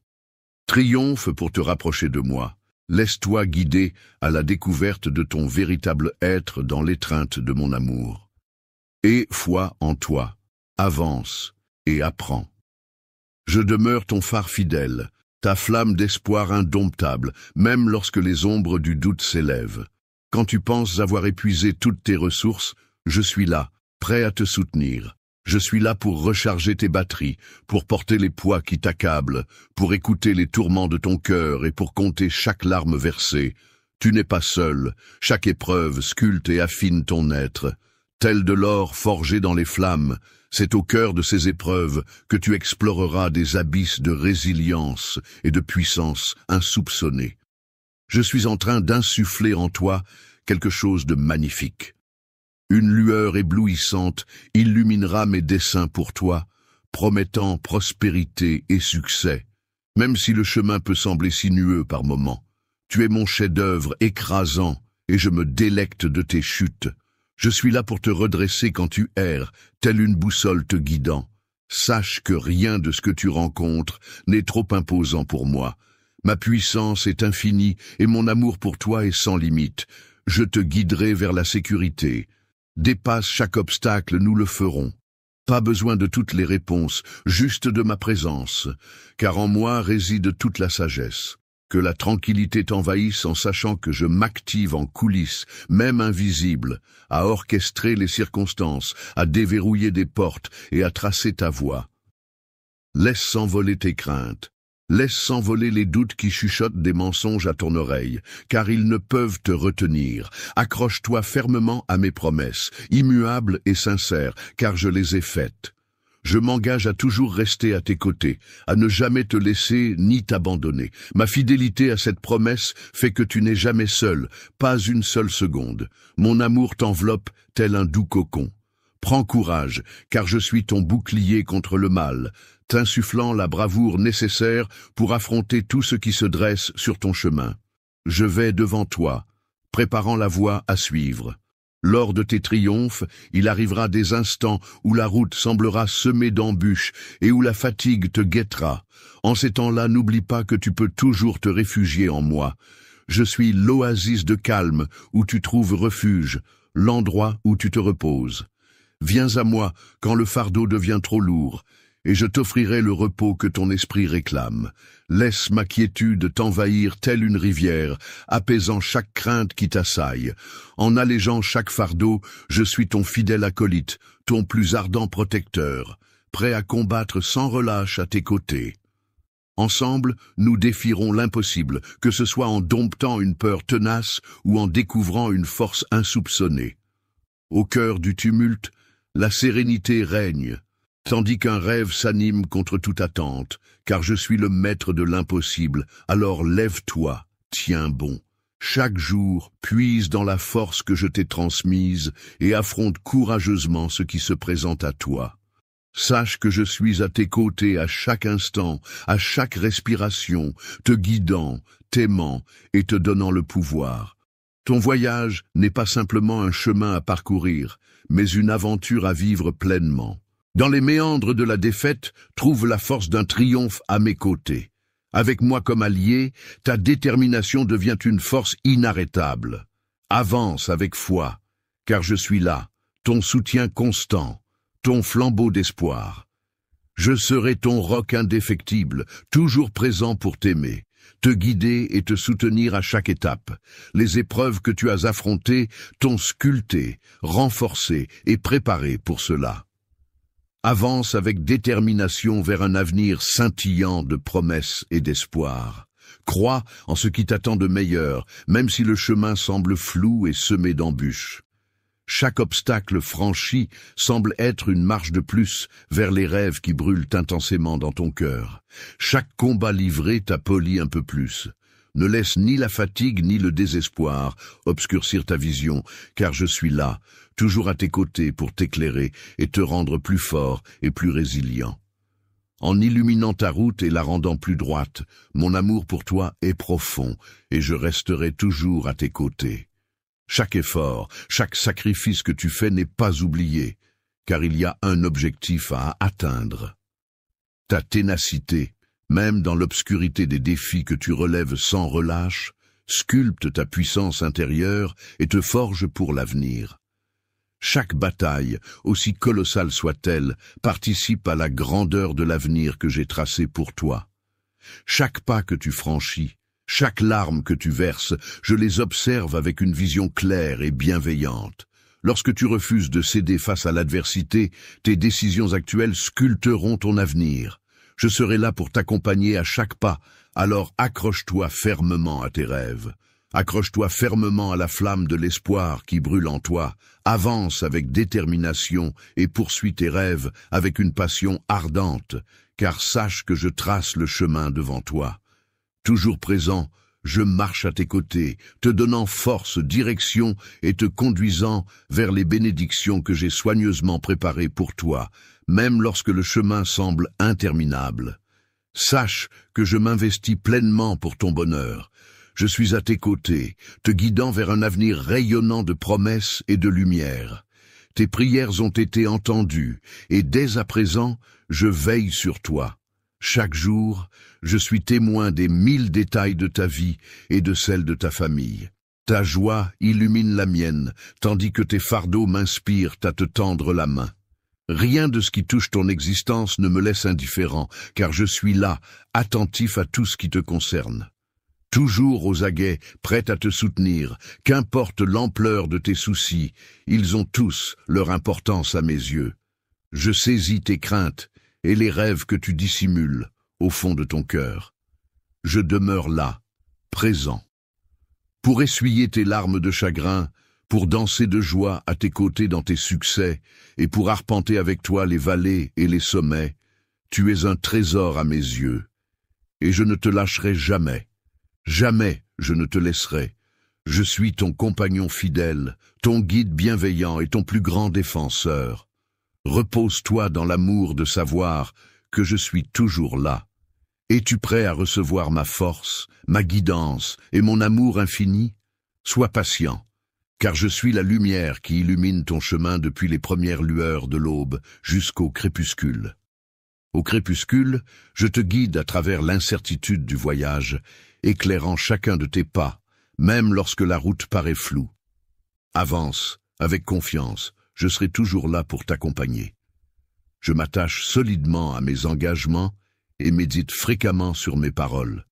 Triomphe pour te rapprocher de moi. Laisse-toi guider à la découverte de ton véritable être dans l'étreinte de mon amour. Aie foi en toi, avance et apprends. Je demeure ton phare fidèle, ta flamme d'espoir indomptable, même lorsque les ombres du doute s'élèvent. Quand tu penses avoir épuisé toutes tes ressources, je suis là, prêt à te soutenir. Je suis là pour recharger tes batteries, pour porter les poids qui t'accablent, pour écouter les tourments de ton cœur et pour compter chaque larme versée. Tu n'es pas seul, chaque épreuve sculpte et affine ton être. Tel de l'or forgé dans les flammes, c'est au cœur de ces épreuves que tu exploreras des abysses de résilience et de puissance insoupçonnés. Je suis en train d'insuffler en toi quelque chose de magnifique. Une lueur éblouissante illuminera mes desseins pour toi, promettant prospérité et succès, même si le chemin peut sembler sinueux par moments. Tu es mon chef-d'œuvre écrasant, et je me délecte de tes chutes. Je suis là pour te redresser quand tu erres, telle une boussole te guidant. Sache que rien de ce que tu rencontres n'est trop imposant pour moi. Ma puissance est infinie, et mon amour pour toi est sans limite. Je te guiderai vers la sécurité. Dépasse chaque obstacle, nous le ferons. Pas besoin de toutes les réponses, juste de ma présence, car en moi réside toute la sagesse. Que la tranquillité t'envahisse en sachant que je m'active en coulisses, même invisible, à orchestrer les circonstances, à déverrouiller des portes et à tracer ta voie. Laisse s'envoler tes craintes. Laisse s'envoler les doutes qui chuchotent des mensonges à ton oreille, car ils ne peuvent te retenir. Accroche-toi fermement à mes promesses, immuables et sincères, car je les ai faites. Je m'engage à toujours rester à tes côtés, à ne jamais te laisser ni t'abandonner. Ma fidélité à cette promesse fait que tu n'es jamais seul, pas une seule seconde. Mon amour t'enveloppe tel un doux cocon. Prends courage, car je suis ton bouclier contre le mal, t'insufflant la bravoure nécessaire pour affronter tout ce qui se dresse sur ton chemin. Je vais devant toi, préparant la voie à suivre. Lors de tes triomphes, il arrivera des instants où la route semblera semée d'embûches et où la fatigue te guettera. En ces temps-là, n'oublie pas que tu peux toujours te réfugier en moi. Je suis l'oasis de calme où tu trouves refuge, l'endroit où tu te reposes. Viens à moi quand le fardeau devient trop lourd, et je t'offrirai le repos que ton esprit réclame. Laisse ma quiétude t'envahir telle une rivière, apaisant chaque crainte qui t'assaille. En allégeant chaque fardeau, je suis ton fidèle acolyte, ton plus ardent protecteur, prêt à combattre sans relâche à tes côtés. Ensemble, nous défierons l'impossible, que ce soit en domptant une peur tenace ou en découvrant une force insoupçonnée. Au cœur du tumulte, la sérénité règne, tandis qu'un rêve s'anime contre toute attente, car je suis le maître de l'impossible. Alors lève-toi, tiens bon. Chaque jour, puise dans la force que je t'ai transmise et affronte courageusement ce qui se présente à toi. Sache que je suis à tes côtés à chaque instant, à chaque respiration, te guidant, t'aimant et te donnant le pouvoir. Ton voyage n'est pas simplement un chemin à parcourir, mais une aventure à vivre pleinement. Dans les méandres de la défaite, trouve la force d'un triomphe à mes côtés. Avec moi comme allié, ta détermination devient une force inarrêtable. Avance avec foi, car je suis là, ton soutien constant, ton flambeau d'espoir. Je serai ton roc indéfectible, toujours présent pour t'aimer, te guider et te soutenir à chaque étape. Les épreuves que tu as affrontées t'ont sculpté, renforcé et préparé pour cela. Avance avec détermination vers un avenir scintillant de promesses et d'espoir. Crois en ce qui t'attend de meilleur, même si le chemin semble flou et semé d'embûches. Chaque obstacle franchi semble être une marche de plus vers les rêves qui brûlent intensément dans ton cœur. Chaque combat livré t'appolit un peu plus. Ne laisse ni la fatigue ni le désespoir obscurcir ta vision, car je suis là, toujours à tes côtés pour t'éclairer et te rendre plus fort et plus résilient. En illuminant ta route et la rendant plus droite, mon amour pour toi est profond et je resterai toujours à tes côtés. Chaque effort, chaque sacrifice que tu fais n'est pas oublié, car il y a un objectif à atteindre. Ta ténacité, Même dans l'obscurité des défis que tu relèves sans relâche, sculpte ta puissance intérieure et te forge pour l'avenir. Chaque bataille, aussi colossale soit-elle, participe à la grandeur de l'avenir que j'ai tracé pour toi. Chaque pas que tu franchis, chaque larme que tu verses, je les observe avec une vision claire et bienveillante. Lorsque tu refuses de céder face à l'adversité, tes décisions actuelles sculpteront ton avenir. Je serai là pour t'accompagner à chaque pas, alors accroche-toi fermement à tes rêves. Accroche-toi fermement à la flamme de l'espoir qui brûle en toi. Avance avec détermination et poursuis tes rêves avec une passion ardente, car sache que je trace le chemin devant toi. Toujours présent, je marche à tes côtés, te donnant force, direction et te conduisant vers les bénédictions que j'ai soigneusement préparées pour toi, même lorsque le chemin semble interminable. Sache que je m'investis pleinement pour ton bonheur. Je suis à tes côtés, te guidant vers un avenir rayonnant de promesses et de lumière. Tes prières ont été entendues, et dès à présent, je veille sur toi. Chaque jour, je suis témoin des 1000 détails de ta vie et de celle de ta famille. Ta joie illumine la mienne, tandis que tes fardeaux m'inspirent à te tendre la main. Rien de ce qui touche ton existence ne me laisse indifférent, car je suis là, attentif à tout ce qui te concerne. Toujours aux aguets, prêt à te soutenir, qu'importe l'ampleur de tes soucis, ils ont tous leur importance à mes yeux. Je saisis tes craintes et les rêves que tu dissimules au fond de ton cœur. Je demeure là, présent, pour essuyer tes larmes de chagrin, pour danser de joie à tes côtés dans tes succès, et pour arpenter avec toi les vallées et les sommets. Tu es un trésor à mes yeux, et je ne te lâcherai jamais. Jamais je ne te laisserai. Je suis ton compagnon fidèle, ton guide bienveillant et ton plus grand défenseur. Repose-toi dans l'amour de savoir que je suis toujours là. Es-tu prêt à recevoir ma force, ma guidance et mon amour infini? Sois patient, car je suis la lumière qui illumine ton chemin depuis les premières lueurs de l'aube jusqu'au crépuscule. Au crépuscule, je te guide à travers l'incertitude du voyage, éclairant chacun de tes pas, même lorsque la route paraît floue. Avance, avec confiance, je serai toujours là pour t'accompagner. Je m'attache solidement à mes engagements et médite fréquemment sur mes paroles.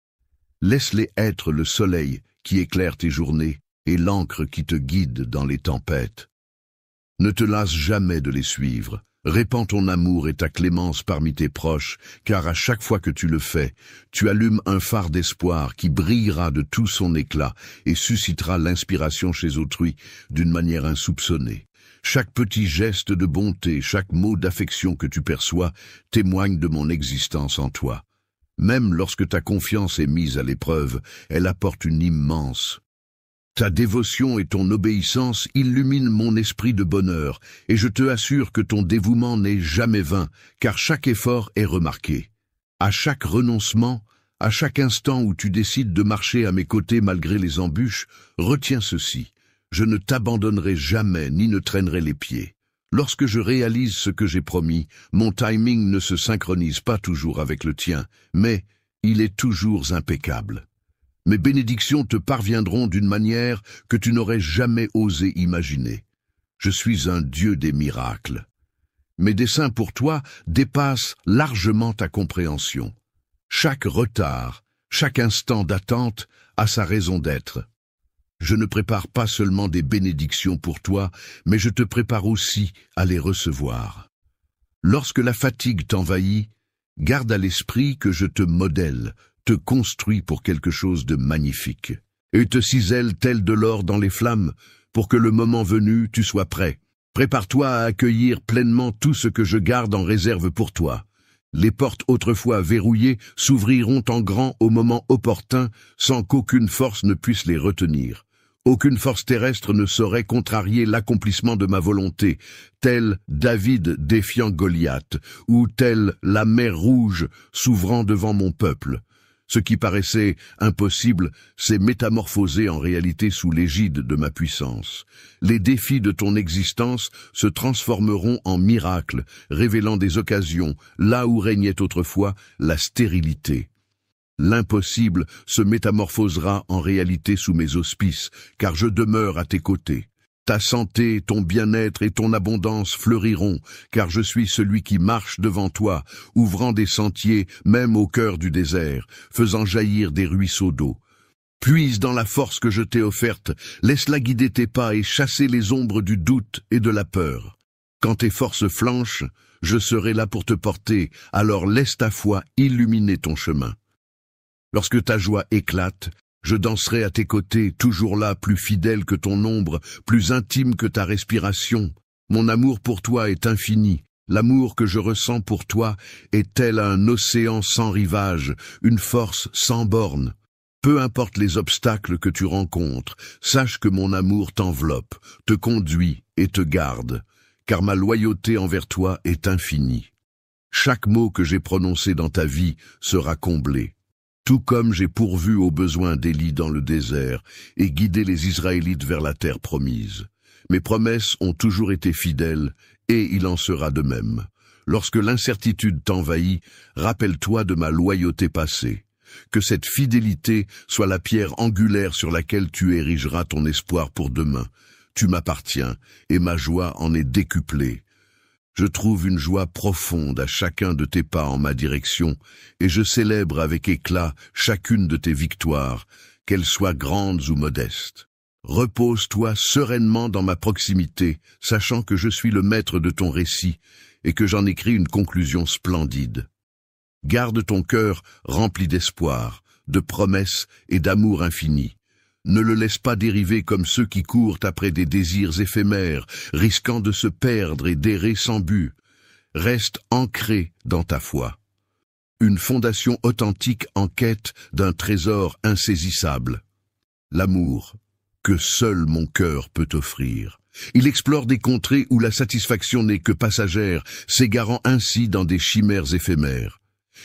Laisse-les être le soleil qui éclaire tes journées et l'encre qui te guide dans les tempêtes. Ne te lasse jamais de les suivre. Répands ton amour et ta clémence parmi tes proches, car à chaque fois que tu le fais, tu allumes un phare d'espoir qui brillera de tout son éclat et suscitera l'inspiration chez autrui d'une manière insoupçonnée. Chaque petit geste de bonté, chaque mot d'affection que tu perçois témoigne de mon existence en toi. Même lorsque ta confiance est mise à l'épreuve, elle apporte une immense. Ta dévotion et ton obéissance illuminent mon esprit de bonheur, et je te assure que ton dévouement n'est jamais vain, car chaque effort est remarqué. À chaque renoncement, à chaque instant où tu décides de marcher à mes côtés malgré les embûches, retiens ceci. Je ne t'abandonnerai jamais ni ne traînerai les pieds. Lorsque je réalise ce que j'ai promis, mon timing ne se synchronise pas toujours avec le tien, mais il est toujours impeccable. Mes bénédictions te parviendront d'une manière que tu n'aurais jamais osé imaginer. Je suis un Dieu des miracles. Mes desseins pour toi dépassent largement ta compréhension. Chaque retard, chaque instant d'attente a sa raison d'être. Je ne prépare pas seulement des bénédictions pour toi, mais je te prépare aussi à les recevoir. Lorsque la fatigue t'envahit, garde à l'esprit que je te modèle, te construis pour quelque chose de magnifique, et te cisèle tel de l'or dans les flammes, pour que le moment venu, tu sois prêt. Prépare-toi à accueillir pleinement tout ce que je garde en réserve pour toi. Les portes autrefois verrouillées s'ouvriront en grand au moment opportun, sans qu'aucune force ne puisse les retenir. Aucune force terrestre ne saurait contrarier l'accomplissement de ma volonté, tel David défiant Goliath, ou tel la mer Rouge s'ouvrant devant mon peuple. Ce qui paraissait impossible s'est métamorphosé en réalité sous l'égide de ma puissance. Les défis de ton existence se transformeront en miracles, révélant des occasions là où régnait autrefois la stérilité. L'impossible se métamorphosera en réalité sous mes auspices, car je demeure à tes côtés. Ta santé, ton bien-être et ton abondance fleuriront, car je suis celui qui marche devant toi, ouvrant des sentiers même au cœur du désert, faisant jaillir des ruisseaux d'eau. Puise dans la force que je t'ai offerte, laisse-la guider tes pas et chasser les ombres du doute et de la peur. Quand tes forces flanchent, je serai là pour te porter, alors laisse ta foi illuminer ton chemin. Lorsque ta joie éclate, je danserai à tes côtés, toujours là, plus fidèle que ton ombre, plus intime que ta respiration. Mon amour pour toi est infini. L'amour que je ressens pour toi est tel un océan sans rivage, une force sans borne. Peu importe les obstacles que tu rencontres, sache que mon amour t'enveloppe, te conduit et te garde, car ma loyauté envers toi est infinie. Chaque mot que j'ai prononcé dans ta vie sera comblé. Tout comme j'ai pourvu aux besoins d'Élie dans le désert et guidé les Israélites vers la terre promise. Mes promesses ont toujours été fidèles et il en sera de même. Lorsque l'incertitude t'envahit, rappelle-toi de ma loyauté passée. Que cette fidélité soit la pierre angulaire sur laquelle tu érigeras ton espoir pour demain. Tu m'appartiens et ma joie en est décuplée. Je trouve une joie profonde à chacun de tes pas en ma direction, et je célèbre avec éclat chacune de tes victoires, qu'elles soient grandes ou modestes. Repose-toi sereinement dans ma proximité, sachant que je suis le maître de ton récit, et que j'en écris une conclusion splendide. Garde ton cœur rempli d'espoir, de promesses et d'amour infini. Ne le laisse pas dériver comme ceux qui courent après des désirs éphémères, risquant de se perdre et d'errer sans but. Reste ancré dans ta foi. Une fondation authentique en quête d'un trésor insaisissable. L'amour, que seul mon cœur peut offrir. Il explore des contrées où la satisfaction n'est que passagère, s'égarant ainsi dans des chimères éphémères.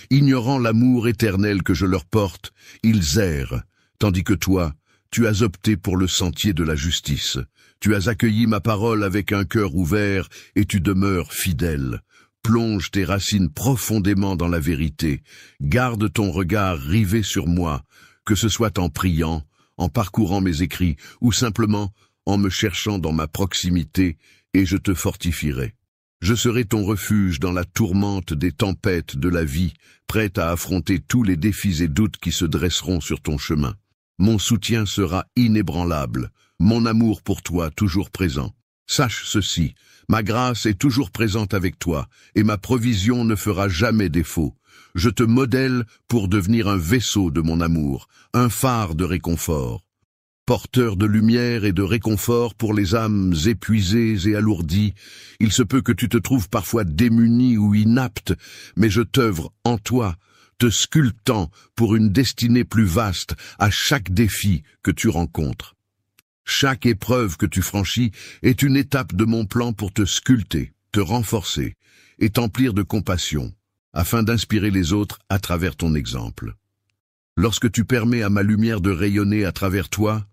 Ignorant l'amour éternel que je leur porte, ils errent, tandis que toi, tu as opté pour le sentier de la justice. Tu as accueilli ma parole avec un cœur ouvert et tu demeures fidèle. Plonge tes racines profondément dans la vérité. Garde ton regard rivé sur moi, que ce soit en priant, en parcourant mes écrits ou simplement en me cherchant dans ma proximité et je te fortifierai. Je serai ton refuge dans la tourmente des tempêtes de la vie, prête à affronter tous les défis et doutes qui se dresseront sur ton chemin. Mon soutien sera inébranlable, mon amour pour toi toujours présent. Sache ceci, ma grâce est toujours présente avec toi, et ma provision ne fera jamais défaut. Je te modèle pour devenir un vaisseau de mon amour, un phare de réconfort. Porteur de lumière et de réconfort pour les âmes épuisées et alourdies, il se peut que tu te trouves parfois démuni ou inapte, mais je t'œuvre en toi, te sculptant pour une destinée plus vaste à chaque défi que tu rencontres. Chaque épreuve que tu franchis est une étape de mon plan pour te sculpter, te renforcer et t'emplir de compassion, afin d'inspirer les autres à travers ton exemple. Lorsque tu permets à ma lumière de rayonner à travers toi,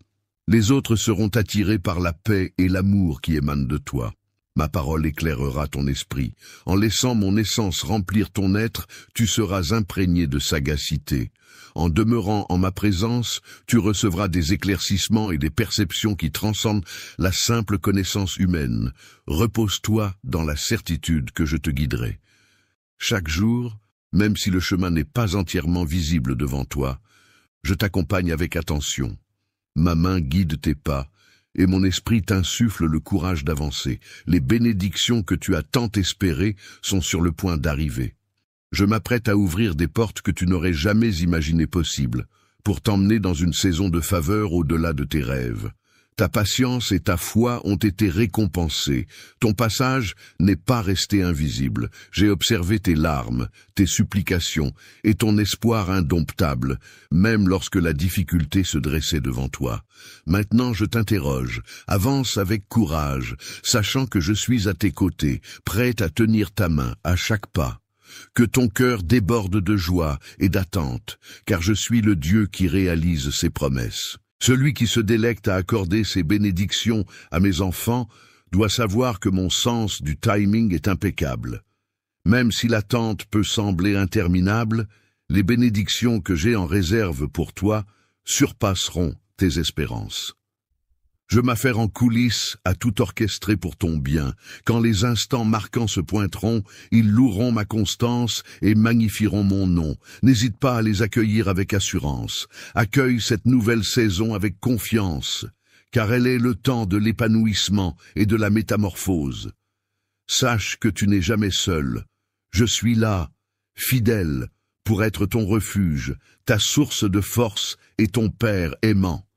les autres seront attirés par la paix et l'amour qui émanent de toi. Ma parole éclairera ton esprit. En laissant mon essence remplir ton être, tu seras imprégné de sagacité. En demeurant en ma présence, tu recevras des éclaircissements et des perceptions qui transcendent la simple connaissance humaine. Repose-toi dans la certitude que je te guiderai. Chaque jour, même si le chemin n'est pas entièrement visible devant toi, je t'accompagne avec attention. Ma main guide tes pas, et mon esprit t'insuffle le courage d'avancer. Les bénédictions que tu as tant espérées sont sur le point d'arriver. Je m'apprête à ouvrir des portes que tu n'aurais jamais imaginées possibles, pour t'emmener dans une saison de faveur au-delà de tes rêves. Ta patience et ta foi ont été récompensées. Ton passage n'est pas resté invisible. J'ai observé tes larmes, tes supplications et ton espoir indomptable, même lorsque la difficulté se dressait devant toi. Maintenant je t'interroge. Avance avec courage, sachant que je suis à tes côtés, prêt à tenir ta main à chaque pas. que ton cœur déborde de joie et d'attente, car je suis le Dieu qui réalise ses promesses. Celui qui se délecte à accorder ses bénédictions à mes enfants doit savoir que mon sens du timing est impeccable. Même si l'attente peut sembler interminable, les bénédictions que j'ai en réserve pour toi surpasseront tes espérances. Je m'affaire en coulisses à tout orchestrer pour ton bien. Quand les instants marquants se pointeront, ils loueront ma constance et magnifieront mon nom. N'hésite pas à les accueillir avec assurance. Accueille cette nouvelle saison avec confiance, car elle est le temps de l'épanouissement et de la métamorphose. Sache que tu n'es jamais seul. Je suis là, fidèle, pour être ton refuge, ta source de force et ton Père aimant.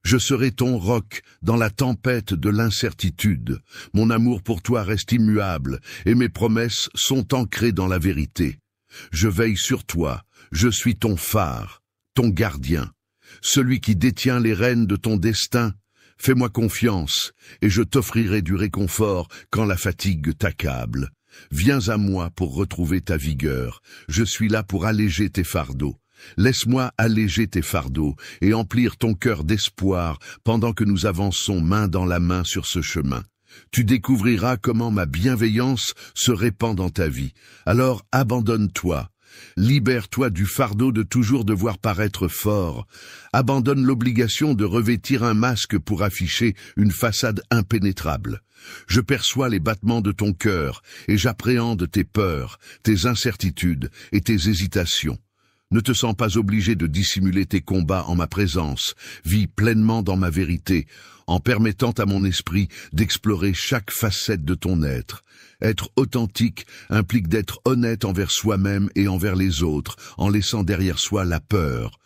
Je serai ton roc dans la tempête de l'incertitude. Mon amour pour toi reste immuable, et mes promesses sont ancrées dans la vérité. Je veille sur toi, je suis ton phare, ton gardien, celui qui détient les rênes de ton destin. Fais-moi confiance, et je t'offrirai du réconfort quand la fatigue t'accable. Viens à moi pour retrouver ta vigueur, je suis là pour alléger tes fardeaux. Laisse-moi alléger tes fardeaux et emplir ton cœur d'espoir pendant que nous avançons main dans la main sur ce chemin. Tu découvriras comment ma bienveillance se répand dans ta vie. Alors abandonne-toi. Libère-toi du fardeau de toujours devoir paraître fort. Abandonne l'obligation de revêtir un masque pour afficher une façade impénétrable. Je perçois les battements de ton cœur et j'appréhende tes peurs, tes incertitudes et tes hésitations. Ne te sens pas obligé de dissimuler tes combats en ma présence. Vis pleinement dans ma vérité, en permettant à mon esprit d'explorer chaque facette de ton être. Être authentique implique d'être honnête envers soi-même et envers les autres, en laissant derrière soi la peur.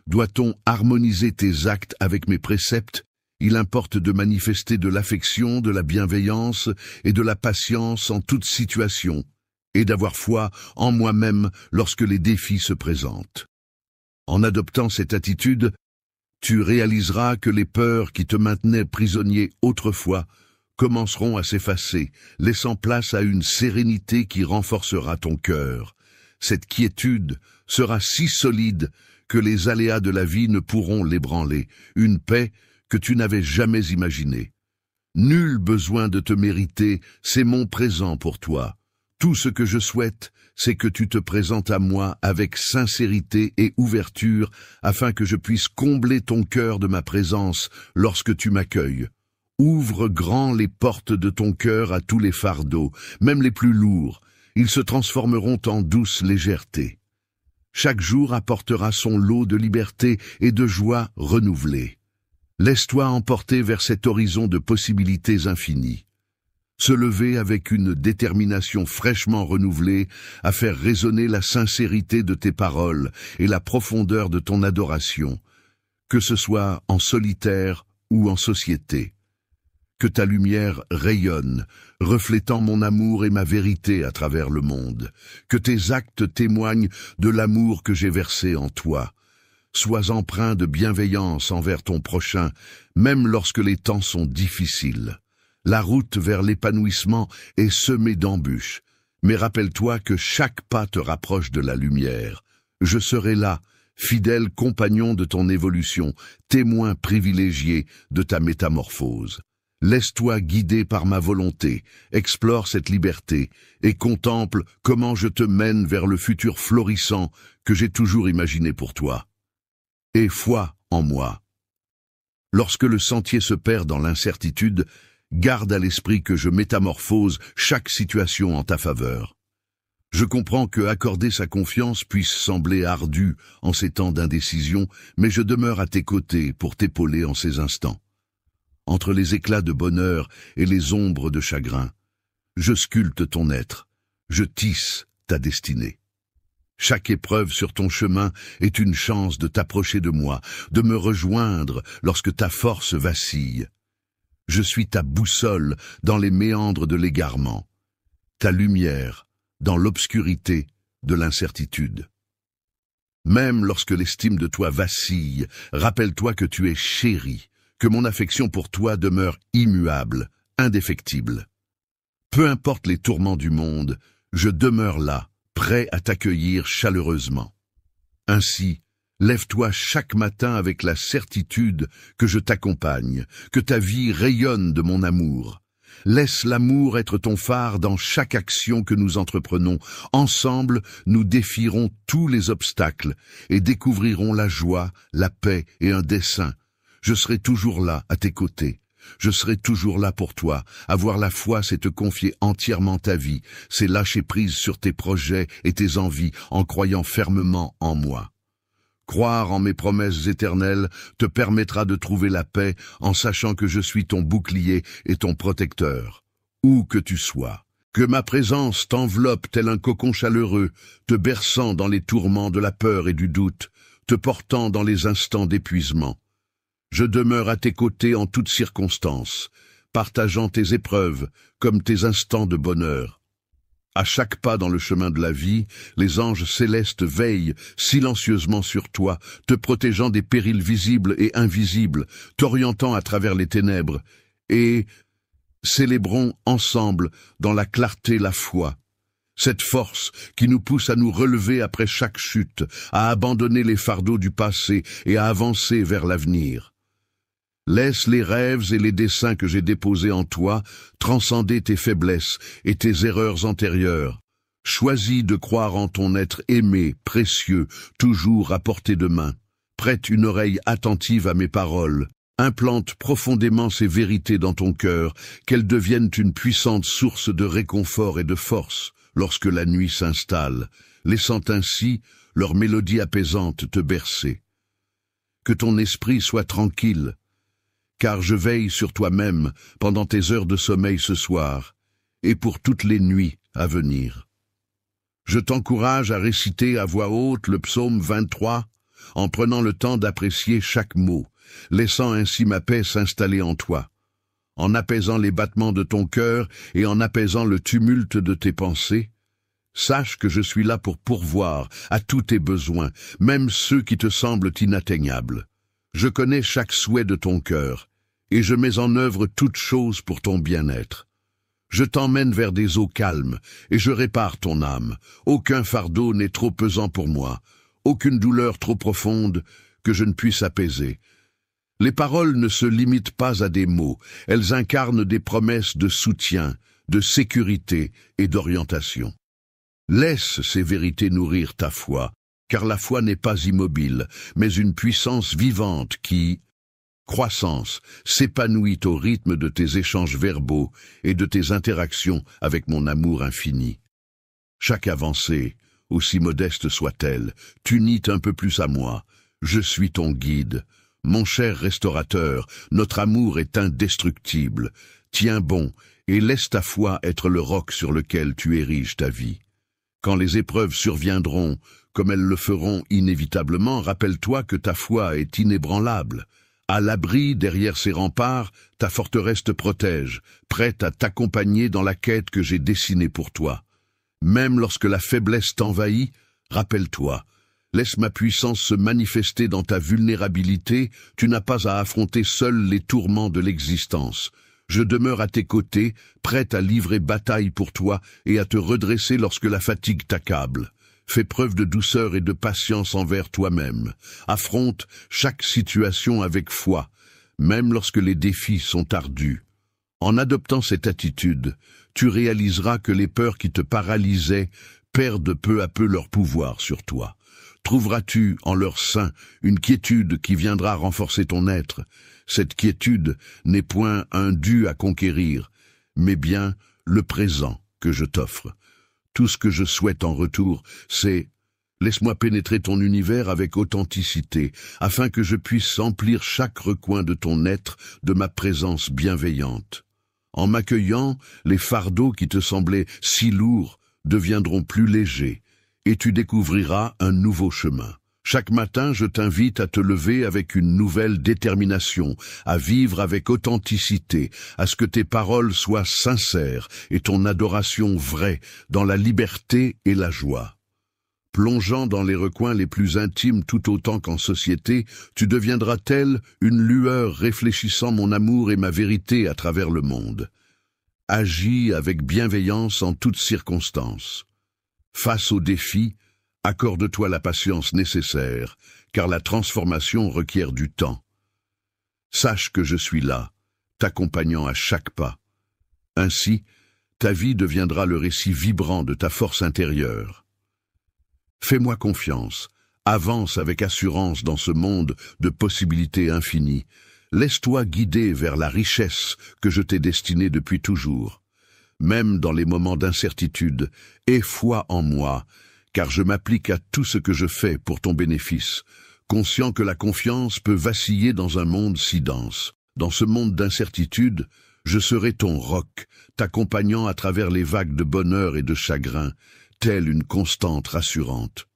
Doit-on harmoniser tes actes avec mes préceptes? Il importe de manifester de l'affection, de la bienveillance et de la patience en toute situation, et d'avoir foi en moi-même lorsque les défis se présentent. En adoptant cette attitude, tu réaliseras que les peurs qui te maintenaient prisonnier autrefois commenceront à s'effacer, laissant place à une sérénité qui renforcera ton cœur. Cette quiétude sera si solide que les aléas de la vie ne pourront l'ébranler, une paix que tu n'avais jamais imaginée. Nul besoin de te mériter, c'est mon présent pour toi. Tout ce que je souhaite, c'est que tu te présentes à moi avec sincérité et ouverture afin que je puisse combler ton cœur de ma présence lorsque tu m'accueilles. Ouvre grand les portes de ton cœur à tous les fardeaux, même les plus lourds. Ils se transformeront en douce légèreté. Chaque jour apportera son lot de liberté et de joie renouvelée. Laisse-toi emporter vers cet horizon de possibilités infinies. Se lever avec une détermination fraîchement renouvelée à faire résonner la sincérité de tes paroles et la profondeur de ton adoration, que ce soit en solitaire ou en société. Que ta lumière rayonne, reflétant mon amour et ma vérité à travers le monde. Que tes actes témoignent de l'amour que j'ai versé en toi. Sois empreint de bienveillance envers ton prochain, même lorsque les temps sont difficiles. La route vers l'épanouissement est semée d'embûches, mais rappelle-toi que chaque pas te rapproche de la lumière. Je serai là, fidèle compagnon de ton évolution, témoin privilégié de ta métamorphose. Laisse-toi guider par ma volonté, explore cette liberté et contemple comment je te mène vers le futur florissant que j'ai toujours imaginé pour toi. Aie foi en moi. Lorsque le sentier se perd dans l'incertitude, garde à l'esprit que je métamorphose chaque situation en ta faveur. Je comprends que accorder sa confiance puisse sembler ardu en ces temps d'indécision, mais je demeure à tes côtés pour t'épauler en ces instants. Entre les éclats de bonheur et les ombres de chagrin, je sculpte ton être, je tisse ta destinée. Chaque épreuve sur ton chemin est une chance de t'approcher de moi, de me rejoindre lorsque ta force vacille. Je suis ta boussole dans les méandres de l'égarement, ta lumière dans l'obscurité de l'incertitude. Même lorsque l'estime de toi vacille, rappelle-toi que tu es chéri, que mon affection pour toi demeure immuable, indéfectible. Peu importe les tourments du monde, je demeure là, prêt à t'accueillir chaleureusement. Ainsi, lève-toi chaque matin avec la certitude que je t'accompagne, que ta vie rayonne de mon amour. Laisse l'amour être ton phare dans chaque action que nous entreprenons. Ensemble, nous défierons tous les obstacles et découvrirons la joie, la paix et un dessein. Je serai toujours là, à tes côtés. Je serai toujours là pour toi. Avoir la foi, c'est te confier entièrement ta vie. C'est lâcher prise sur tes projets et tes envies en croyant fermement en moi. Croire en mes promesses éternelles te permettra de trouver la paix en sachant que je suis ton bouclier et ton protecteur, où que tu sois. Que ma présence t'enveloppe tel un cocon chaleureux, te berçant dans les tourments de la peur et du doute, te portant dans les instants d'épuisement. Je demeure à tes côtés en toutes circonstances, partageant tes épreuves comme tes instants de bonheur. À chaque pas dans le chemin de la vie, les anges célestes veillent silencieusement sur toi, te protégeant des périls visibles et invisibles, t'orientant à travers les ténèbres, et célébrons ensemble dans la clarté la foi. Cette force qui nous pousse à nous relever après chaque chute, à abandonner les fardeaux du passé et à avancer vers l'avenir. Laisse les rêves et les desseins que j'ai déposés en toi transcender tes faiblesses et tes erreurs antérieures. Choisis de croire en ton être aimé, précieux, toujours à portée de main. Prête une oreille attentive à mes paroles. Implante profondément ces vérités dans ton cœur, qu'elles deviennent une puissante source de réconfort et de force lorsque la nuit s'installe, laissant ainsi leur mélodie apaisante te bercer. Que ton esprit soit tranquille, car je veille sur toi-même pendant tes heures de sommeil ce soir, et pour toutes les nuits à venir. Je t'encourage à réciter à voix haute le psaume 23, en prenant le temps d'apprécier chaque mot, laissant ainsi ma paix s'installer en toi. En apaisant les battements de ton cœur et en apaisant le tumulte de tes pensées, sache que je suis là pour pourvoir à tous tes besoins, même ceux qui te semblent inatteignables. Je connais chaque souhait de ton cœur, et je mets en œuvre toutes choses pour ton bien-être. Je t'emmène vers des eaux calmes, et je répare ton âme. Aucun fardeau n'est trop pesant pour moi, aucune douleur trop profonde que je ne puisse apaiser. Les paroles ne se limitent pas à des mots, elles incarnent des promesses de soutien, de sécurité et d'orientation. Laisse ces vérités nourrir ta foi, car la foi n'est pas immobile, mais une puissance vivante qui, croissance, s'épanouit au rythme de tes échanges verbaux et de tes interactions avec mon amour infini. Chaque avancée, aussi modeste soit-elle, t'unit un peu plus à moi. Je suis ton guide. Mon cher restaurateur, notre amour est indestructible. Tiens bon et laisse ta foi être le roc sur lequel tu ériges ta vie. Quand les épreuves surviendront, comme elles le feront inévitablement, rappelle-toi que ta foi est inébranlable. À l'abri derrière ses remparts, ta forteresse te protège, prête à t'accompagner dans la quête que j'ai dessinée pour toi. Même lorsque la faiblesse t'envahit, rappelle-toi, laisse ma puissance se manifester dans ta vulnérabilité, tu n'as pas à affronter seul les tourments de l'existence. Je demeure à tes côtés, prête à livrer bataille pour toi et à te redresser lorsque la fatigue t'accable. Fais preuve de douceur et de patience envers toi-même. Affronte chaque situation avec foi, même lorsque les défis sont ardus. En adoptant cette attitude, tu réaliseras que les peurs qui te paralysaient perdent peu à peu leur pouvoir sur toi. Trouveras-tu en leur sein une quiétude qui viendra renforcer ton être. Cette quiétude n'est point un dû à conquérir, mais bien le présent que je t'offre. Tout ce que je souhaite en retour, c'est « Laisse-moi pénétrer ton univers avec authenticité, afin que je puisse emplir chaque recoin de ton être de ma présence bienveillante. En m'accueillant, les fardeaux qui te semblaient si lourds deviendront plus légers, et tu découvriras un nouveau chemin. Chaque matin, je t'invite à te lever avec une nouvelle détermination, à vivre avec authenticité, à ce que tes paroles soient sincères et ton adoration vraie, dans la liberté et la joie. Plongeant dans les recoins les plus intimes tout autant qu'en société, tu deviendras telle une lueur réfléchissant mon amour et ma vérité à travers le monde. Agis avec bienveillance en toutes circonstances. Face aux défis, accorde-toi la patience nécessaire, car la transformation requiert du temps. Sache que je suis là, t'accompagnant à chaque pas. Ainsi, ta vie deviendra le récit vibrant de ta force intérieure. Fais-moi confiance, avance avec assurance dans ce monde de possibilités infinies. Laisse-toi guider vers la richesse que je t'ai destinée depuis toujours. Même dans les moments d'incertitude, aie foi en moi, car je m'applique à tout ce que je fais pour ton bénéfice, conscient que la confiance peut vaciller dans un monde si dense. Dans ce monde d'incertitude, je serai ton roc, t'accompagnant à travers les vagues de bonheur et de chagrin, telle une constante rassurante.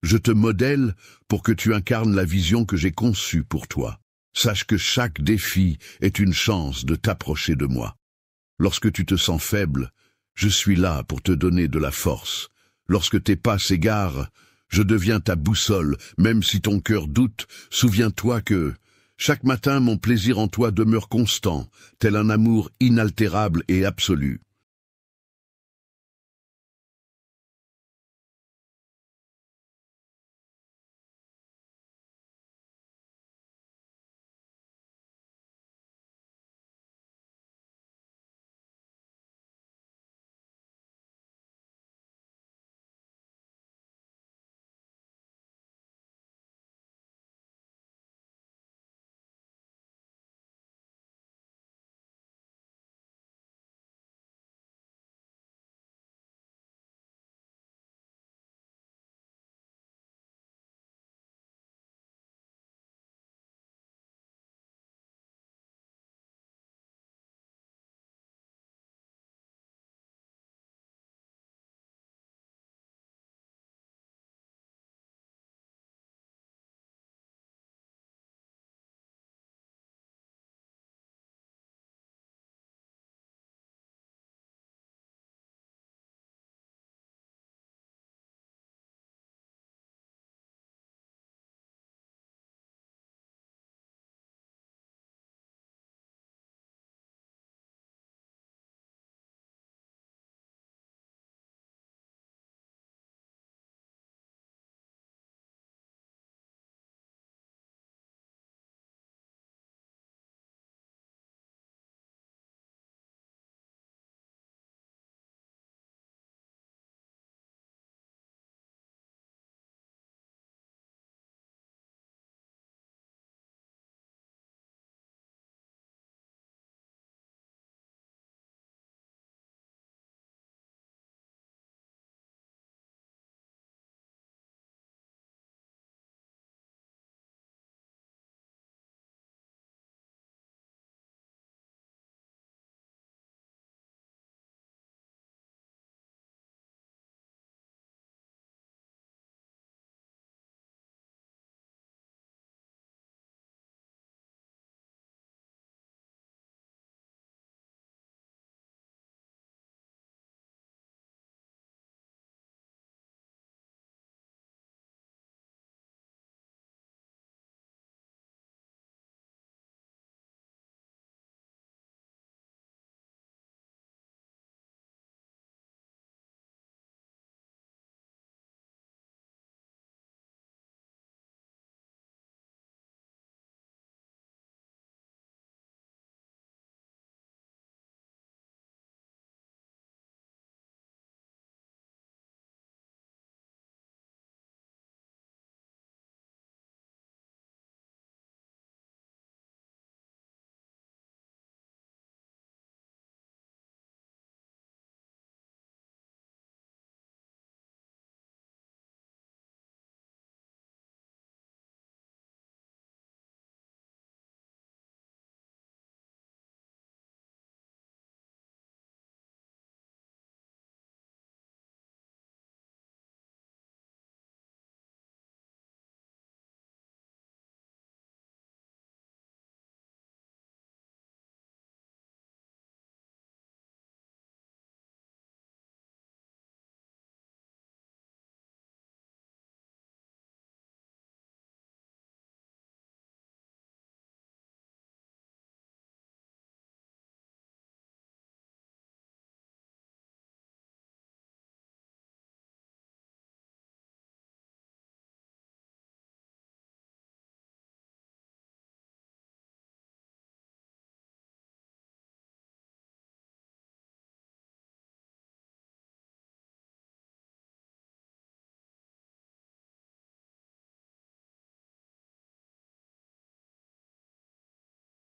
Je te modèle pour que tu incarnes la vision que j'ai conçue pour toi. Sache que chaque défi est une chance de t'approcher de moi. Lorsque tu te sens faible, je suis là pour te donner de la force. Lorsque tes pas s'égarent, je deviens ta boussole. Même si ton cœur doute, souviens-toi que chaque matin mon plaisir en toi demeure constant, tel un amour inaltérable et absolu.